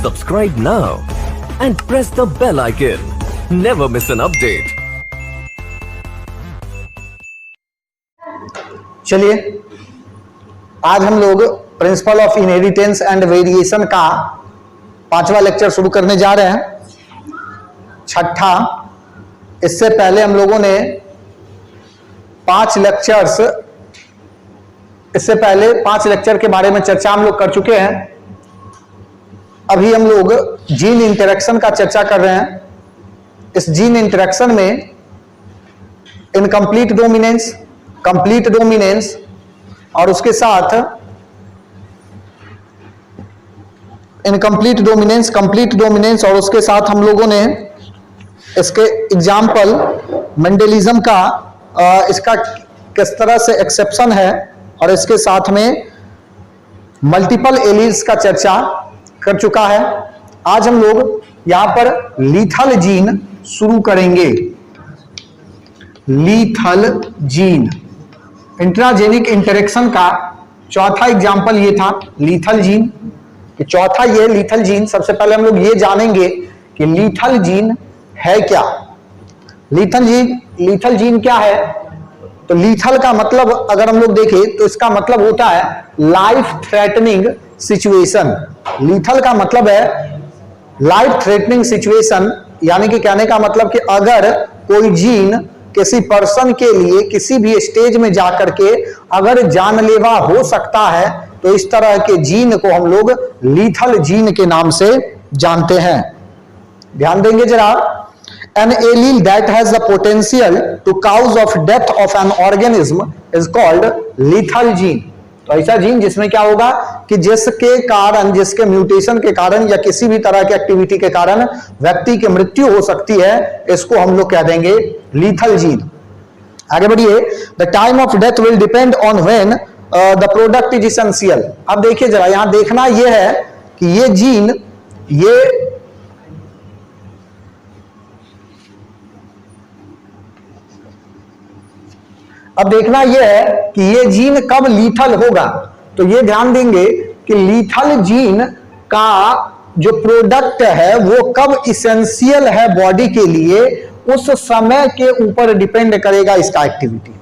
Subscribe now and press the bell icon. Never miss an update. चलिए आज हम लोग principle of inheritance and variation का 5वां लेक्चर शुरू करने जा रहे हैं, छठा। इससे पहले हम लोगों ने 5 लेक्चर्स के बारे में चर्चा हम लोग कर चुके हैं। अभी हम लोग जीन इंटरेक्शन का चर्चा कर रहे हैं। इस जीन इंटरेक्शन में इनकम्प्लीट डोमिनेंस, कंप्लीट डोमिनेंस और उसके साथ इनकम्प्लीट डोमिनेंस, कंप्लीट डोमिनेंस और उसके साथ हम लोगों ने इसके एग्जाम्पल मेंडलिज्म का, इसका किस तरह से एक्सेप्शन है और इसके साथ में मल्टीपल एलील्स का चर्चा कर चुका है। आज हम लोग यहां पर लीथल जीन शुरू करेंगे। लीथल जीन, इंट्राजेनिक इंटरेक्शन का चौथा एग्जाम्पल ये था, लीथल जीन। कि चौथा ये लीथल जीन। सबसे पहले हम लोग ये जानेंगे कि लीथल जीन है क्या। लीथल जीन क्या है? तो लीथल का मतलब अगर हम लोग देखें तो इसका मतलब होता है लाइफ थ्रेटनिंग सिचुएशन। लीथल का मतलब है लाइफ थ्रेटनिंग सिचुएशन, यानी कि कहने का मतलब कि अगर कोई जीन किसी पर्सन के लिए किसी भी स्टेज में जाकर के अगर जानलेवा हो सकता है तो इस तरह के जीन को हम लोग लीथल जीन के नाम से जानते हैं। ध्यान देंगे जरा। An allele that has the potential to cause of death of an organism is called lethal gene। तो ऐसा जीन जिसमें क्या होगा कि जिसके कारण, जिसके म्यूटेशन के कारण या किसी भी तरह की एक्टिविटी के कारण व्यक्ति की मृत्यु हो सकती है, इसको हम लोग कह देंगे लीथल जीन। आगे बढ़िए। The time of death will depend on when the product is essential. अब देखिए जरा, यहां देखना यह है कि ये जीन, अब देखना यह है कि ये जीन कब लीथल होगा। तो ये ध्यान देंगे कि लीथल जीन का जो प्रोडक्ट है वो कब इसेंशियल है बॉडी के लिए, उस समय के ऊपर डिपेंड करेगा इसका एक्टिविटी।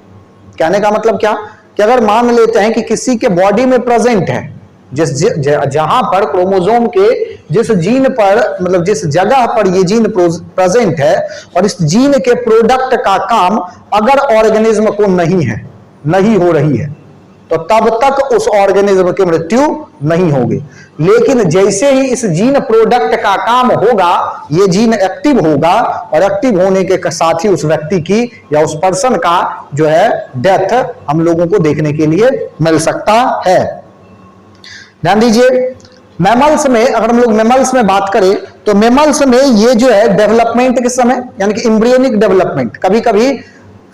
कहने का मतलब क्या कि अगर मान लेते हैं कि किसी के बॉडी में प्रेजेंट है, जहां पर क्रोमोसोम के जिस जीन पर, मतलब जिस जगह पर ये जीन प्रेजेंट है और इस जीन के प्रोडक्ट का काम अगर ऑर्गेनिज्म को नहीं हो रही है तो तब तक उस ऑर्गेनिज्म की मृत्यु नहीं होगी। लेकिन जैसे ही इस जीन प्रोडक्ट का काम होगा, ये जीन एक्टिव होगा और एक्टिव होने के साथ ही उस व्यक्ति की या उस पर्सन का जो है डेथ हम लोगों को देखने के लिए मिल सकता है। ध्यान दीजिए। मैमल्स में, अगर हम लोग मैमल्स में बात करें तो मैमल्स में ये जो है डेवलपमेंट के समय, यानी कि एम्ब्रियोनिक डेवलपमेंट, कभी कभी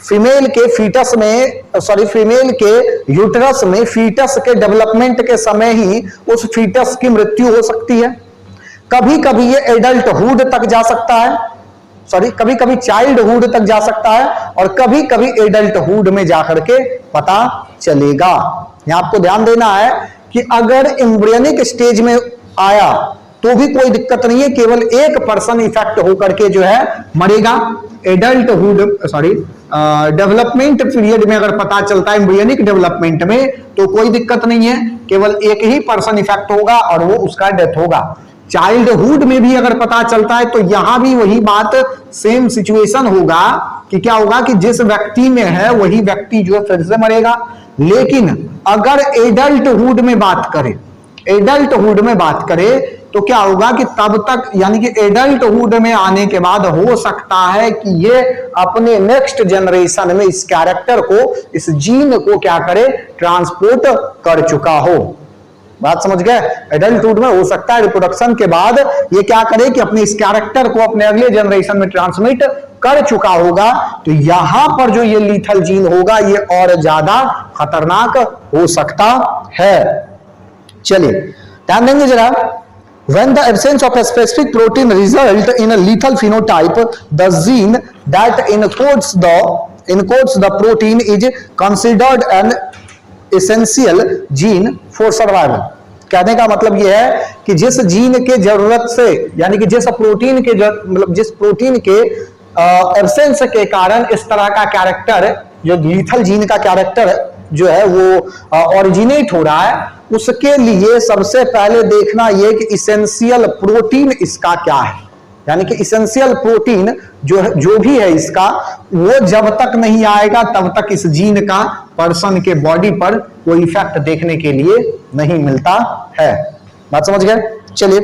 फीमेल के फीटस में, फीमेल के यूटरस में फीटस के डेवलपमेंट के समय ही उस फीटस की मृत्यु हो सकती है। कभी कभी ये एडल्टहुड तक जा सकता है, कभी कभी चाइल्डहुड तक जा सकता है और कभी कभी एडल्टहुड में जाकर के पता चलेगा। यहां आपको ध्यान देना है कि अगर एम्ब्रियोनिक स्टेज में आया तो भी कोई दिक्कत नहीं है, केवल एक पर्सन इफेक्ट होकर के जो है मरेगा। एडल्टहुड, डेवलपमेंट पीरियड में अगर पता चलता है एम्ब्रियोनिक डेवलपमेंट में तो कोई दिक्कत नहीं है, केवल एक ही पर्सन इफेक्ट होगा और वो उसका डेथ होगा। चाइल्डहुड में भी अगर पता चलता है तो यहां भी वही बात, सेम सिचुएशन होगा कि क्या होगा कि जिस व्यक्ति में है वही व्यक्ति जो है फिर से मरेगा। लेकिन अगर एडल्टहुड में बात करें तो क्या होगा कि तब तक, यानी कि एडल्टहुड में आने के बाद हो सकता है कि ये अपने नेक्स्ट जनरेशन में इस कैरेक्टर को, इस जीन को क्या करे, ट्रांसपोर्ट कर चुका हो। बात समझ गए? एडल्टहुड में हो सकता है रिप्रोडक्शन के बाद ये क्या करे कि अपने इस कैरेक्टर को अपने अगले जनरेशन में ट्रांसमिट कर चुका होगा। तो यहां पर जो ये लीथल जीन होगा ये और ज्यादा खतरनाक हो सकता है। चलिए ध्यान देंगे जरा। When the absence of a specific protein result in a lethal phenotype, the gene that encodes the protein is considered an essential gene for survival। कहने का मतलब यह है कि जिस जीन के जरूरत से, यानी कि जिस प्रोटीन के मतलब जिस प्रोटीन के एब्सेंस के कारण इस तरह का कैरेक्टर, जो लीथल जीन का कैरेक्टर जो है वो ओरिजिनेट हो रहा है, उसके लिए सबसे पहले देखना यह कि इसेंशियल प्रोटीन इसका क्या है। यानी कि इसेंशियल प्रोटीन जो भी है इसका, वो जब तक नहीं आएगा तब तक इस जीन का पर्सन के बॉडी पर कोई इफेक्ट देखने के लिए नहीं मिलता है। बात समझ गए? चलिए,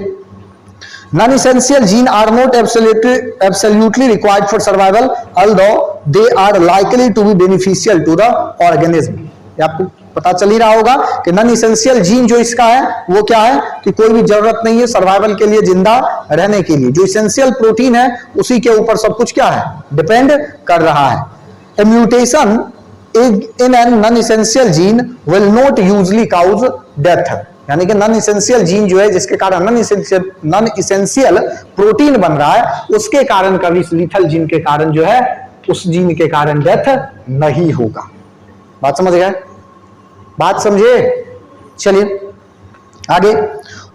non essential gene are not absolutely required for survival although they are likely to be beneficial to the organism. आपको पता चल ही रहा होगा कि नॉन इसेंशियल जीन जो इसका है वो क्या है कि कोई भी जरूरत नहीं है सर्वाइवल के लिए, जिंदा रहने के लिए। जो इसेंशियल प्रोटीन है उसी के ऊपर सब कुछ क्या है, डिपेंड कर रहा है। A mutation in an non essential gene will not usually cause death. यानी कि नॉन इसेंशियल जीन जो है, जिसके कारण नॉन इसेंशियल प्रोटीन बन रहा है, उसके कारण कभी लीथल जीन के कारण जो है, उस जीन के कारण डेथ नहीं होगा। बात समझ गए? बात समझे? चलिए आगे।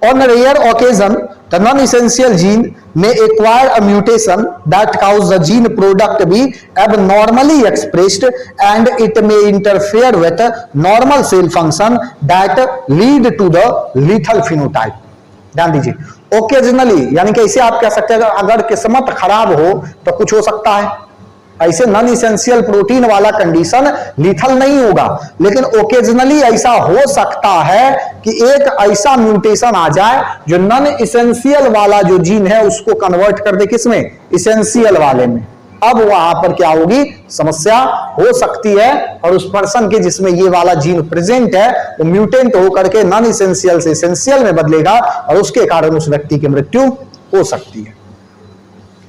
On rare occasion the non essential gene may acquire a mutation that causes the gene product be abnormally expressed and it may interfere with normal cell function that lead to the lethal phenotype। ध्यान दीजिए, occasionally यानी कि ऐसे आप कह सकते हैं अगर किस्मत खराब हो तो कुछ हो सकता है। ऐसे नॉन इसेंशियल प्रोटीन वाला कंडीशन लीथल नहीं होगा, लेकिन ओकेजनली ऐसा हो सकता है कि एक ऐसा म्यूटेशन आ जाए जो नॉन इसेंशियल वाला जो जीन है उसको कन्वर्ट कर दे किसमें, इसेंशियल वाले में। अब वहां पर क्या होगी, समस्या हो सकती है, और उस पर्सन के जिसमें ये वाला जीन प्रेजेंट है वो म्यूटेंट होकर के नॉन इसेंशियल से इसेंशियल में बदलेगा और उसके कारण उस व्यक्ति की मृत्यु हो सकती है।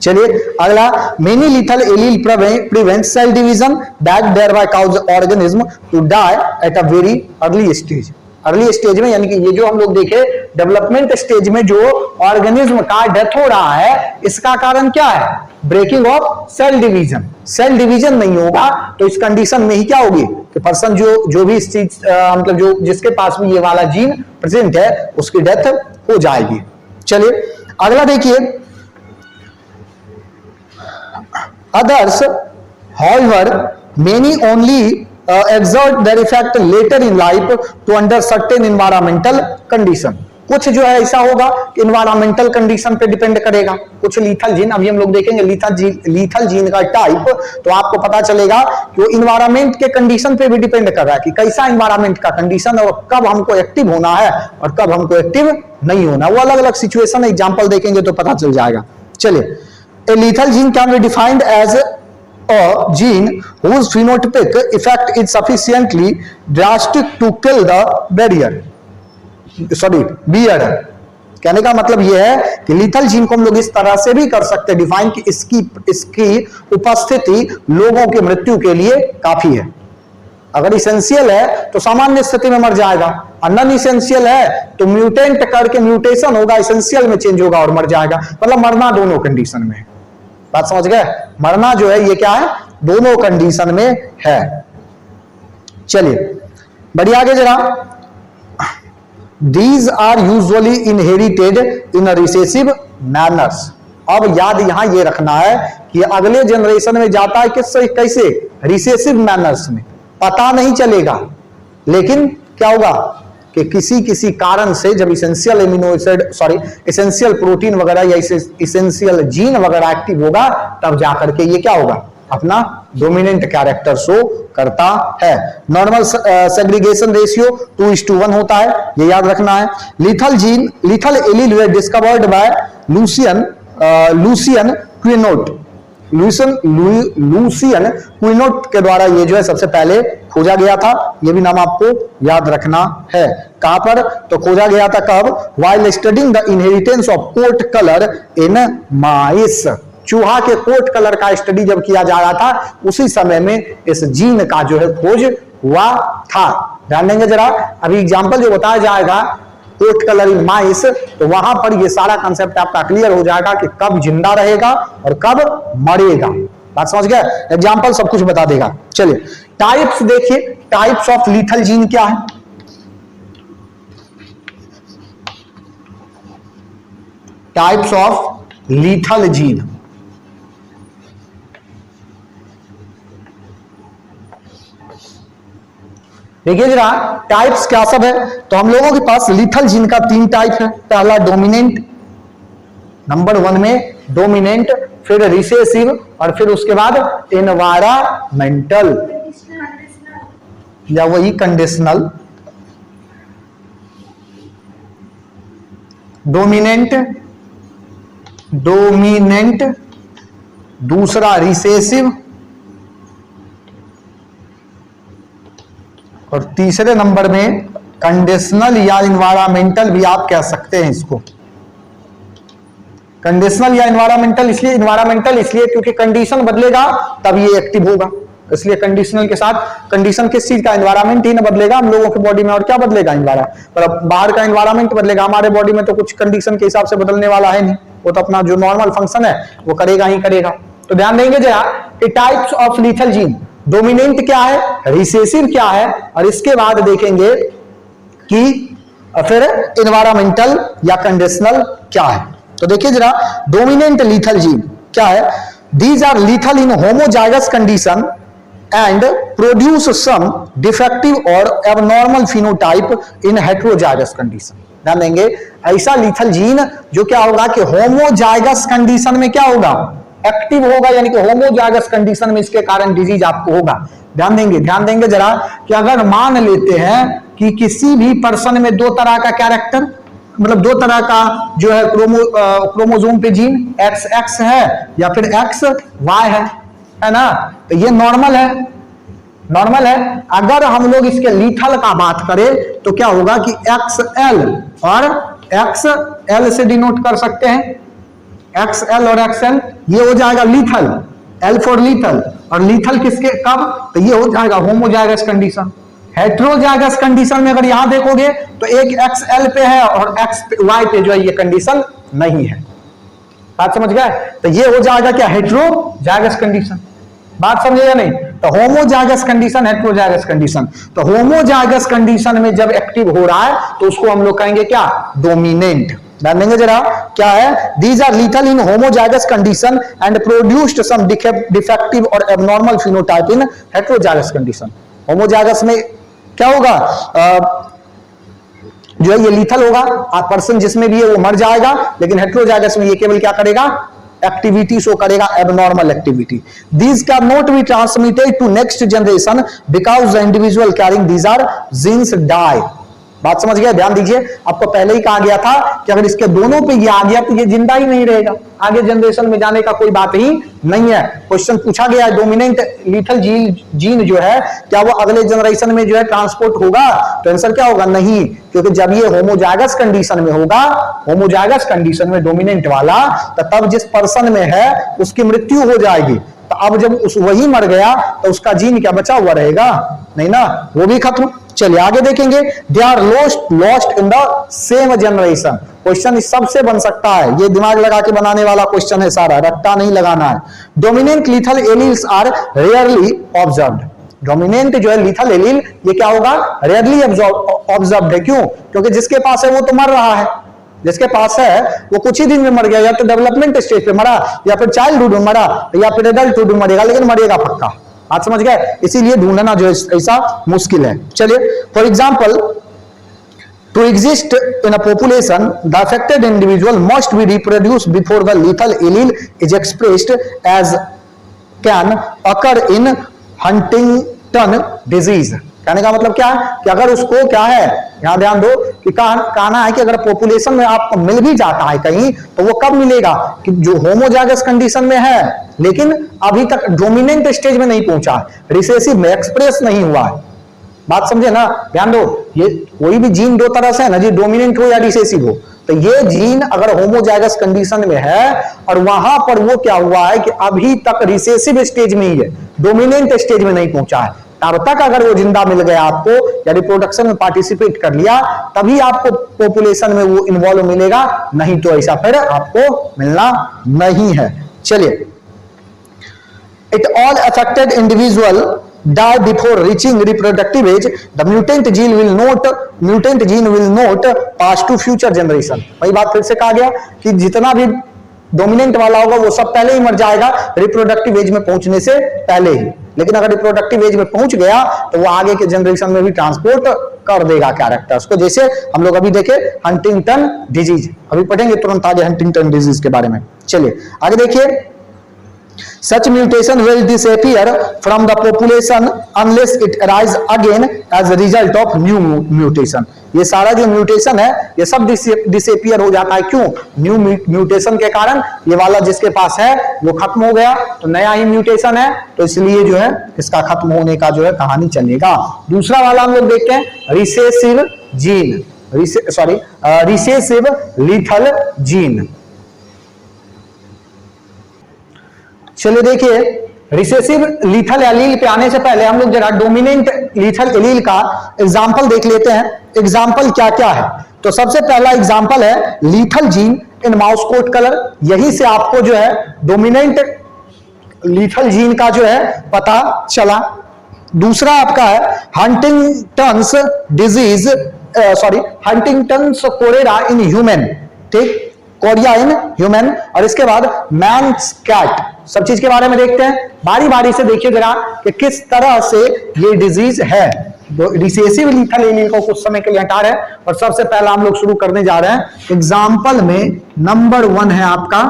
चलिए अगला, many lethal allele prevent cell division that thereby cause organism to die at a very early stage. Early stage में यानी कि ये जो हम लोग देखे डेवलपमेंट स्टेज में जो ऑर्गेनिज्म का डेथ हो रहा है, इसका कारण क्या है, breaking of cell division. Cell division नहीं होगा तो इस कंडीशन में ही क्या होगी कि पर्सन जो भी इस चीज मतलब जो जिसके पास भी ये वाला जीन प्रेजेंट है उसकी डेथ हो जाएगी। चलिए अगला देखिए, others however many only exert their effect later in life to under certain environmental condition। कुछ जो है ऐसा होगा कि इन्वायरमेंटल कंडीशन पे डिपेंड करेगा। कुछ लीथल जीन, अभी हम लोग देखेंगे लीथल जीन का टाइप, तो आपको पता चलेगा कि वो इन्वायरमेंट के कंडीशन पे भी डिपेंड कर रहा है कि कैसा इन्वायरमेंट का कंडीशन और कब हमको एक्टिव होना है और कब हमको एक्टिव नहीं होना। वो अलग अलग सिचुएशन एग्जाम्पल देखेंगे तो पता चल जाएगा। चलिए, a lethal gene can be defined as a gene whose phenotypic effect is sufficiently drastic to kill the bearer। कहने का मतलब यह है कि लीथल जीन को हम लोग इस तरह से भी कर सकते हैं डिफाइन कि इसकी उपस्थिति लोगों की मृत्यु के लिए काफी है। अगर इसेंशियल है तो सामान्य स्थिति में मर जाएगा, और नॉन इसेंशियल है तो म्यूटेंट करके म्यूटेशन होगा, इसेंशियल में चेंज होगा और मर जाएगा। मतलब मरना दोनों कंडीशन में है। बात समझ गए? मरना जो है ये क्या है, दोनों कंडीशन में है। चलिए बढ़िया आगे जरा। These are usually inherited in a recessive manners। अब याद यहां ये रखना है कि अगले जनरेशन में जाता है किससे, कैसे, रिसेसिव मैनर्स में। पता नहीं चलेगा, लेकिन क्या होगा कि किसी कारण से जब essential amino acid essential protein वगैरह या इसेंशियल जीन वगैरह एक्टिव होगा, तब जाकर के ये क्या होगा, अपना डोमिनेंट कैरेक्टर शो करता है। नॉर्मल सेग्रीगेशन रेशियो 2:1 होता है, ये याद रखना है। Lethal allele was discovered by Lucien Cuenot के द्वारा ये जो है सबसे पहले खोजा गया था। ये भी नाम आपको याद रखना है। कहां पर तो खोजा गया था, कब, while studying the inheritance of coat colour in mice. चूहा के कोट कलर का स्टडी जब किया जा रहा था उसी समय में इस जीन का जो है खोज हुआ था। ध्यान देंगे जरा, अभी एग्जांपल जो बताया जाएगा कोट कलर इन माइस, तो वहां पर ये सारा कंसेप्ट आपका क्लियर हो जाएगा कि कब जिंदा रहेगा और कब मरेगा। बात समझ गए? एग्जांपल सब कुछ बता देगा। चलिए टाइप्स देखिए, टाइप्स ऑफ लीथल जीन क्या है। Types of lethal gene. देखिए जरा टाइप्स क्या सब है, तो हम लोगों के पास लीथल जीन का 3 टाइप है। पहला डोमिनेंट, नंबर 1 में डोमिनेंट, फिर रिसेसिव और फिर उसके बाद एनवायरमेंटल या वही कंडीशनल। डोमिनेंट, दूसरा रिसेसिव और तीसरे नंबर में कंडीशनल या इन्वायरमेंटल भी आप कह सकते हैं इसको। कंडीशनल या इन्वायरमेंटल इसलिए क्योंकि कंडीशन बदलेगा तब ये एक्टिव होगा, इसलिए कंडीशनल के साथ। कंडीशन किस चीज का? एनवायरमेंट ही ना बदलेगा हम लोगों के बॉडी में, और क्या बदलेगा? एनवायरमेंट, बाहर का एनवायरमेंट बदलेगा। हमारे बॉडी में तो कुछ कंडीशन के हिसाब से बदलने वाला है नहीं, वो तो अपना जो नॉर्मल फंक्शन है वो करेगा ही करेगा। तो ध्यान देंगे जरा कि types of lethal gene, dominant क्या है, रिसेसिव क्या है, और इसके बाद देखेंगे कि फिर एनवायरमेंटल या कंडीशनल क्या है। तो देखिए जरा डोमिनेंट लीथल जीन क्या है। These are lethal in homozygous condition and produce some defective और abnormal phenotype in heterozygous condition. ध्यान देंगे, ऐसा लीथल जीन जो क्या होगा कि होमोजाइगस कंडीशन में क्या होगा? एक्टिव होगा, यानी कि होमोजाइगस कंडीशन में इसके कारण डिजीज आपको होगा। ध्यान देंगे जरा कि अगर मान लेते हैं कि किसी भी पर्सन में 2 तरह का कैरेक्टर, मतलब 2 तरह का जो है क्रोमोसोम पे जीन XX है या फिर XY है ना, तो ये नॉर्मल है। अगर हम लोग इसके लीथल का बात करें तो क्या होगा कि XL और XL से डिनोट कर सकते हैं, XL और XL, ये हो जाएगा लीथल, L फॉर लीथल। और लीथल किसके कब? तो ये हो जाएगा होमोजाइगस कंडीशन। हेटेरोजाइगस कंडीशन में अगर यहां देखोगे तो एक XL पे है और XY पे जो है ये कंडीशन नहीं है। बात समझ गए? तो ये हो जाएगा क्या? Heterozygous condition. बात समझे या नहीं? तो होमोजाइगस कंडीशन, हेटेरोजाइगस कंडीशन। तो होमोजाइगस कंडीशन में जब एक्टिव हो रहा है तो उसको हम लोग कहेंगे क्या? डोमिनेंट। ध्यान देंगे जरा क्या है। These are lethal in homozygous condition and produced some defective और abnormal phenotype in heterozygous condition. होमोजाइगस में क्या होगा? जो है ये लीथल होगा, पर्सन जिसमें भी है वो मर जाएगा, लेकिन हेटेरोजाइगस में ये केवल क्या करेगा? एक्टिविटी शो करेगा, abnormal activity. These can not be transmitted to next generation because the individual carrying these are genes die. बात समझ गया? ध्यान दीजिए, आपको पहले ही कहा गया था कि अगर इसके दोनों पे ये आ गया तो ये जिंदा ही नहीं रहेगा, आगे जनरेशन में जाने का कोई बात ही नहीं है। क्वेश्चन पूछा गया है डोमिनेंट लीथल जीन जो है क्या वो अगले जनरेशन में जो है ट्रांसपोर्ट होगा? तो आंसर क्या होगा? नहीं, क्योंकि जब ये होमोजाइगस कंडीशन में होगा, होमोजाइगस कंडीशन में डोमिनेंट वाला, तो तब जिस पर्सन में है उसकी मृत्यु हो जाएगी। तो अब जब वही मर गया तो उसका जीन क्या बचा हुआ रहेगा? नहीं ना, वो भी खत्म। चलिए आगे देखेंगे। They are lost in the same generation. Question इस सबसे बन सकता है, ये दिमाग लगा के बनाने वाला क्वेश्चन है सारा, रट्टा नहीं लगाना है। Dominant lethal alleles are rarely observed. Dominant जो है लीथल एलील ये क्या होगा? रेयरली ऑब्जर्व्ड है। क्यों? क्योंकि जिसके पास है वो तो मर रहा है, जिसके पास है वो कुछ ही दिन में मर गया, या तो डेवलपमेंट स्टेज पे मरा, या फिर चाइल्डहुड में मरा, या फिर एडल्टहुड में मरेगा, लेकिन मरेगा पक्का। बात समझ गए? इसीलिए ढूंढना जो ऐसा मुश्किल है। चलिए for example, to exist in a population the affected individual must be reproduce before the lethal allele is expressed as can occur in Huntington disease. कहने का मतलब क्या है कि अगर उसको क्या है, यहां ध्यान दो कि कहना है कि अगर पॉपुलेशन में आपको मिल भी जाता है कहीं, तो वो कब मिलेगा? कि जो होमोजाइगस कंडीशन में है लेकिन अभी तक डोमिनेंट स्टेज में नहीं पहुंचा, रिसेसिव में एक्सप्रेस नहीं हुआ है। बात समझे ना? ध्यान दो, ये कोई भी जीन 2 तरह से है ना जी, डोमिनेंट हो या रिसेसिव हो। तो ये जीन अगर होमोजाइगस कंडीशन में है और वहां पर वो क्या हुआ है कि अभी तक रिसेसिव स्टेज में ही है, डोमिनेंट स्टेज में नहीं पहुंचा है, तब तक अगर वो जिंदा मिल गया आपको या रिप्रोडक्शन में पार्टिसिपेट कर लिया, तभी आपको पॉपुलेशन में वो इन्वॉल्व मिलेगा, नहीं तो ऐसा फिर आपको मिलना नहीं है। चलिए, it all affected individual die before reaching reproductive age, the mutant gene will not pass to future generation। वही बात फिर से कहा गया कि जितना भी डोमिनेंट वाला होगा वो सब पहले ही मर जाएगा रिप्रोडक्टिव एज में पहुंचने से पहले ही, लेकिन अगर रिप्रोडक्टिव एज में पहुंच गया तो वो आगे के जनरेशन में भी ट्रांसपोर्ट कर देगा कैरेक्टर्स को। जैसे हम लोग अभी देखे हंटिंगटन डिजीज, अभी पढ़ेंगे तुरंत आगे हंटिंगटन डिजीज के बारे में। चलिए आगे देखिए, such mutation will disappear from the population unless it arise again as a result of new mutation। ये सारा जो म्यूटेशन है ये सब डिसअपियर हो जाता है, क्यों? न्यू म्यूटेशन के कारण ये वाला जिसके पास है वो खत्म हो गया, तो नया ही म्यूटेशन है, तो इसलिए जो है इसका खत्म होने का जो है कहानी चलेगा। दूसरा वाला हम लोग देखते हैं recessive gene, recessive lethal gene. चलिए देखिए, रिसेसिव लीथल एलील पे आने से पहले हम लोग जरा डोमिनेंट लीथल एलील का एग्जांपल देख लेते हैं। एग्जांपल क्या क्या है? तो सबसे पहला एग्जांपल है lethal gene in mouse coat colour. यही से आपको जो है डोमिनेंट लीथल जीन का जो है पता चला। दूसरा आपका है Huntington's disease, Huntington's cholera in human, ठीक, कोरिया इन ह्यूमन। और इसके बाद मैन्स कैट, सब चीज के बारे में देखते हैं। बारी बारी से देखिए जरा कि किस तरह से ये डिजीज है। रिसेसिव लीथल एलील को कुछ समय के लिए हटा रहे हैं और सबसे पहला हम लोग शुरू करने जा रहे हैं। एग्जाम्पल में नंबर 1 है आपका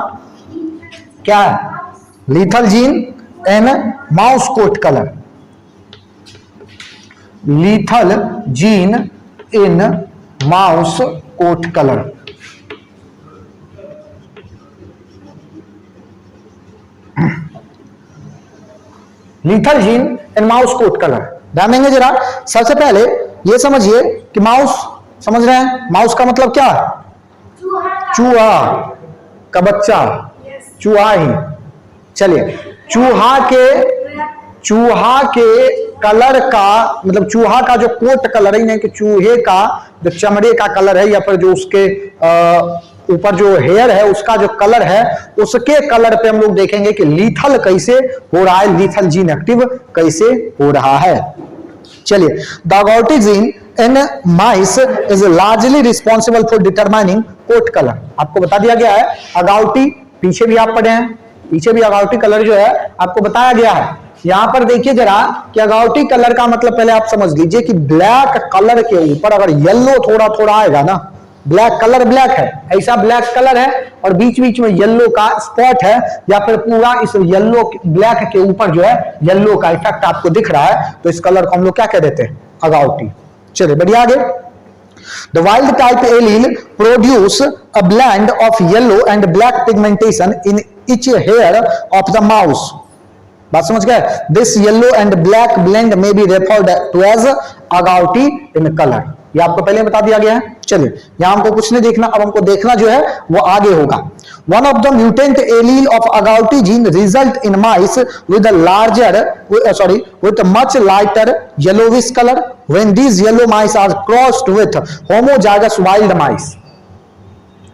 क्या है? Lethal gene in mouse coat colour. Lethal gene in mouse coat colour. Lethal gene in mouse coat colour ध्यान देंगे जरा। सबसे पहले ये समझिए कि माउस, समझ रहे हैं माउस का मतलब क्या है? चूहा का बच्चा, चूहा ही। चलिए, चूहा के कलर का मतलब चूहा का जो कोट कलर है, कि चूहे का जो चमड़े का कलर है या फिर जो उसके ऊपर जो हेयर है उसका जो कलर है, उसके कलर पे हम लोग देखेंगे कि लीथल कैसे हो रहा है, लीथल जीन एक्टिव कैसे हो रहा है। चलिए, the agouti gene in mice is largely responsible for determining coat colour. आपको बता दिया गया है अगाउटी, पीछे भी आप पढ़े हैं, पीछे भी अगाउटी कलर जो है आपको बताया गया है। यहां पर देखिए जरा कि अगाउटी कलर का मतलब पहले आप समझ लीजिए कि ब्लैक कलर के ऊपर अगर येलो थोड़ा थोड़ा आएगा ना, ब्लैक कलर ब्लैक है, ऐसा ब्लैक कलर है और बीच बीच में येलो का स्पॉट है, या फिर पूरा इस येलो ब्लैक के ऊपर जो है येलो का इफेक्ट आपको दिख रहा है, तो इस कलर को हम लोग क्या कह देते हैं? अगाउटी। चलिए बढ़िया आगे। The wild type allele produce a blend of yellow and black pigmentation in each hair of the mouse। बात समझ गए? This yellow and black blend may be referred to as agouti in color। ये आपको पहले बता दिया गया है। चलिए, यहां हमको कुछ नहीं देखना, अब हमको देखना जो है वो आगे होगा। One of the mutant allele of agouti gene result in mice with a much lighter yellowish color when these yellow mice are crossed with homozygous wild mice।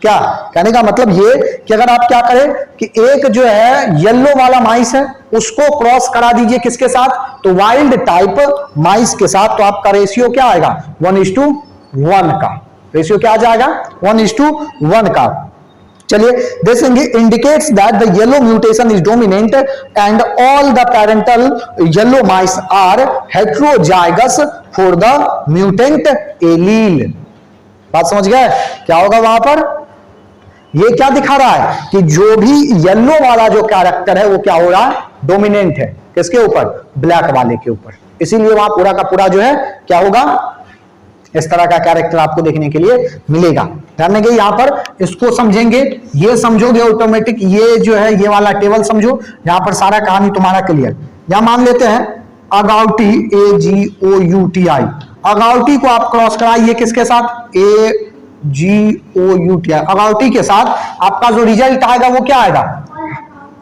क्या कहने का मतलब ये कि अगर आप क्या करें कि एक जो है येलो वाला माइस है उसको क्रॉस करा दीजिए किसके साथ? तो वाइल्ड टाइप माइस के साथ, तो आपका रेशियो क्या आएगा? 1:1 का रेशियो क्या आ जाएगा? 1:1 का। चलिए, this indicates that the yellow mutation is dominant and all the parental yellow mice are heterozygous for the mutant allele. बात समझ गए? क्या होगा वहां पर? ये क्या दिखा रहा है कि जो भी येलो वाला जो कैरेक्टर है वो क्या हो रहा है? डोमिनेंट है किसके ऊपर? ब्लैक वाले के ऊपर। इसीलिए वहां पूरा का पूरा जो है क्या होगा? इस तरह का कैरेक्टर आपको देखने के लिए मिलेगा। ध्यान देंगे यहां पर, इसको समझेंगे, ये समझोगे ऑटोमेटिक, ये जो है ये वाला टेबल समझो, यहां पर सारा कहानी तुम्हारा क्लियर। यहां मान लेते हैं अगाउटी, AGOUTI, अगाउटी को आप क्रॉस कराइए किसके साथ? AGOUTI, अगाउटी के साथ आपका जो रिजल्ट आएगा वो क्या आएगा?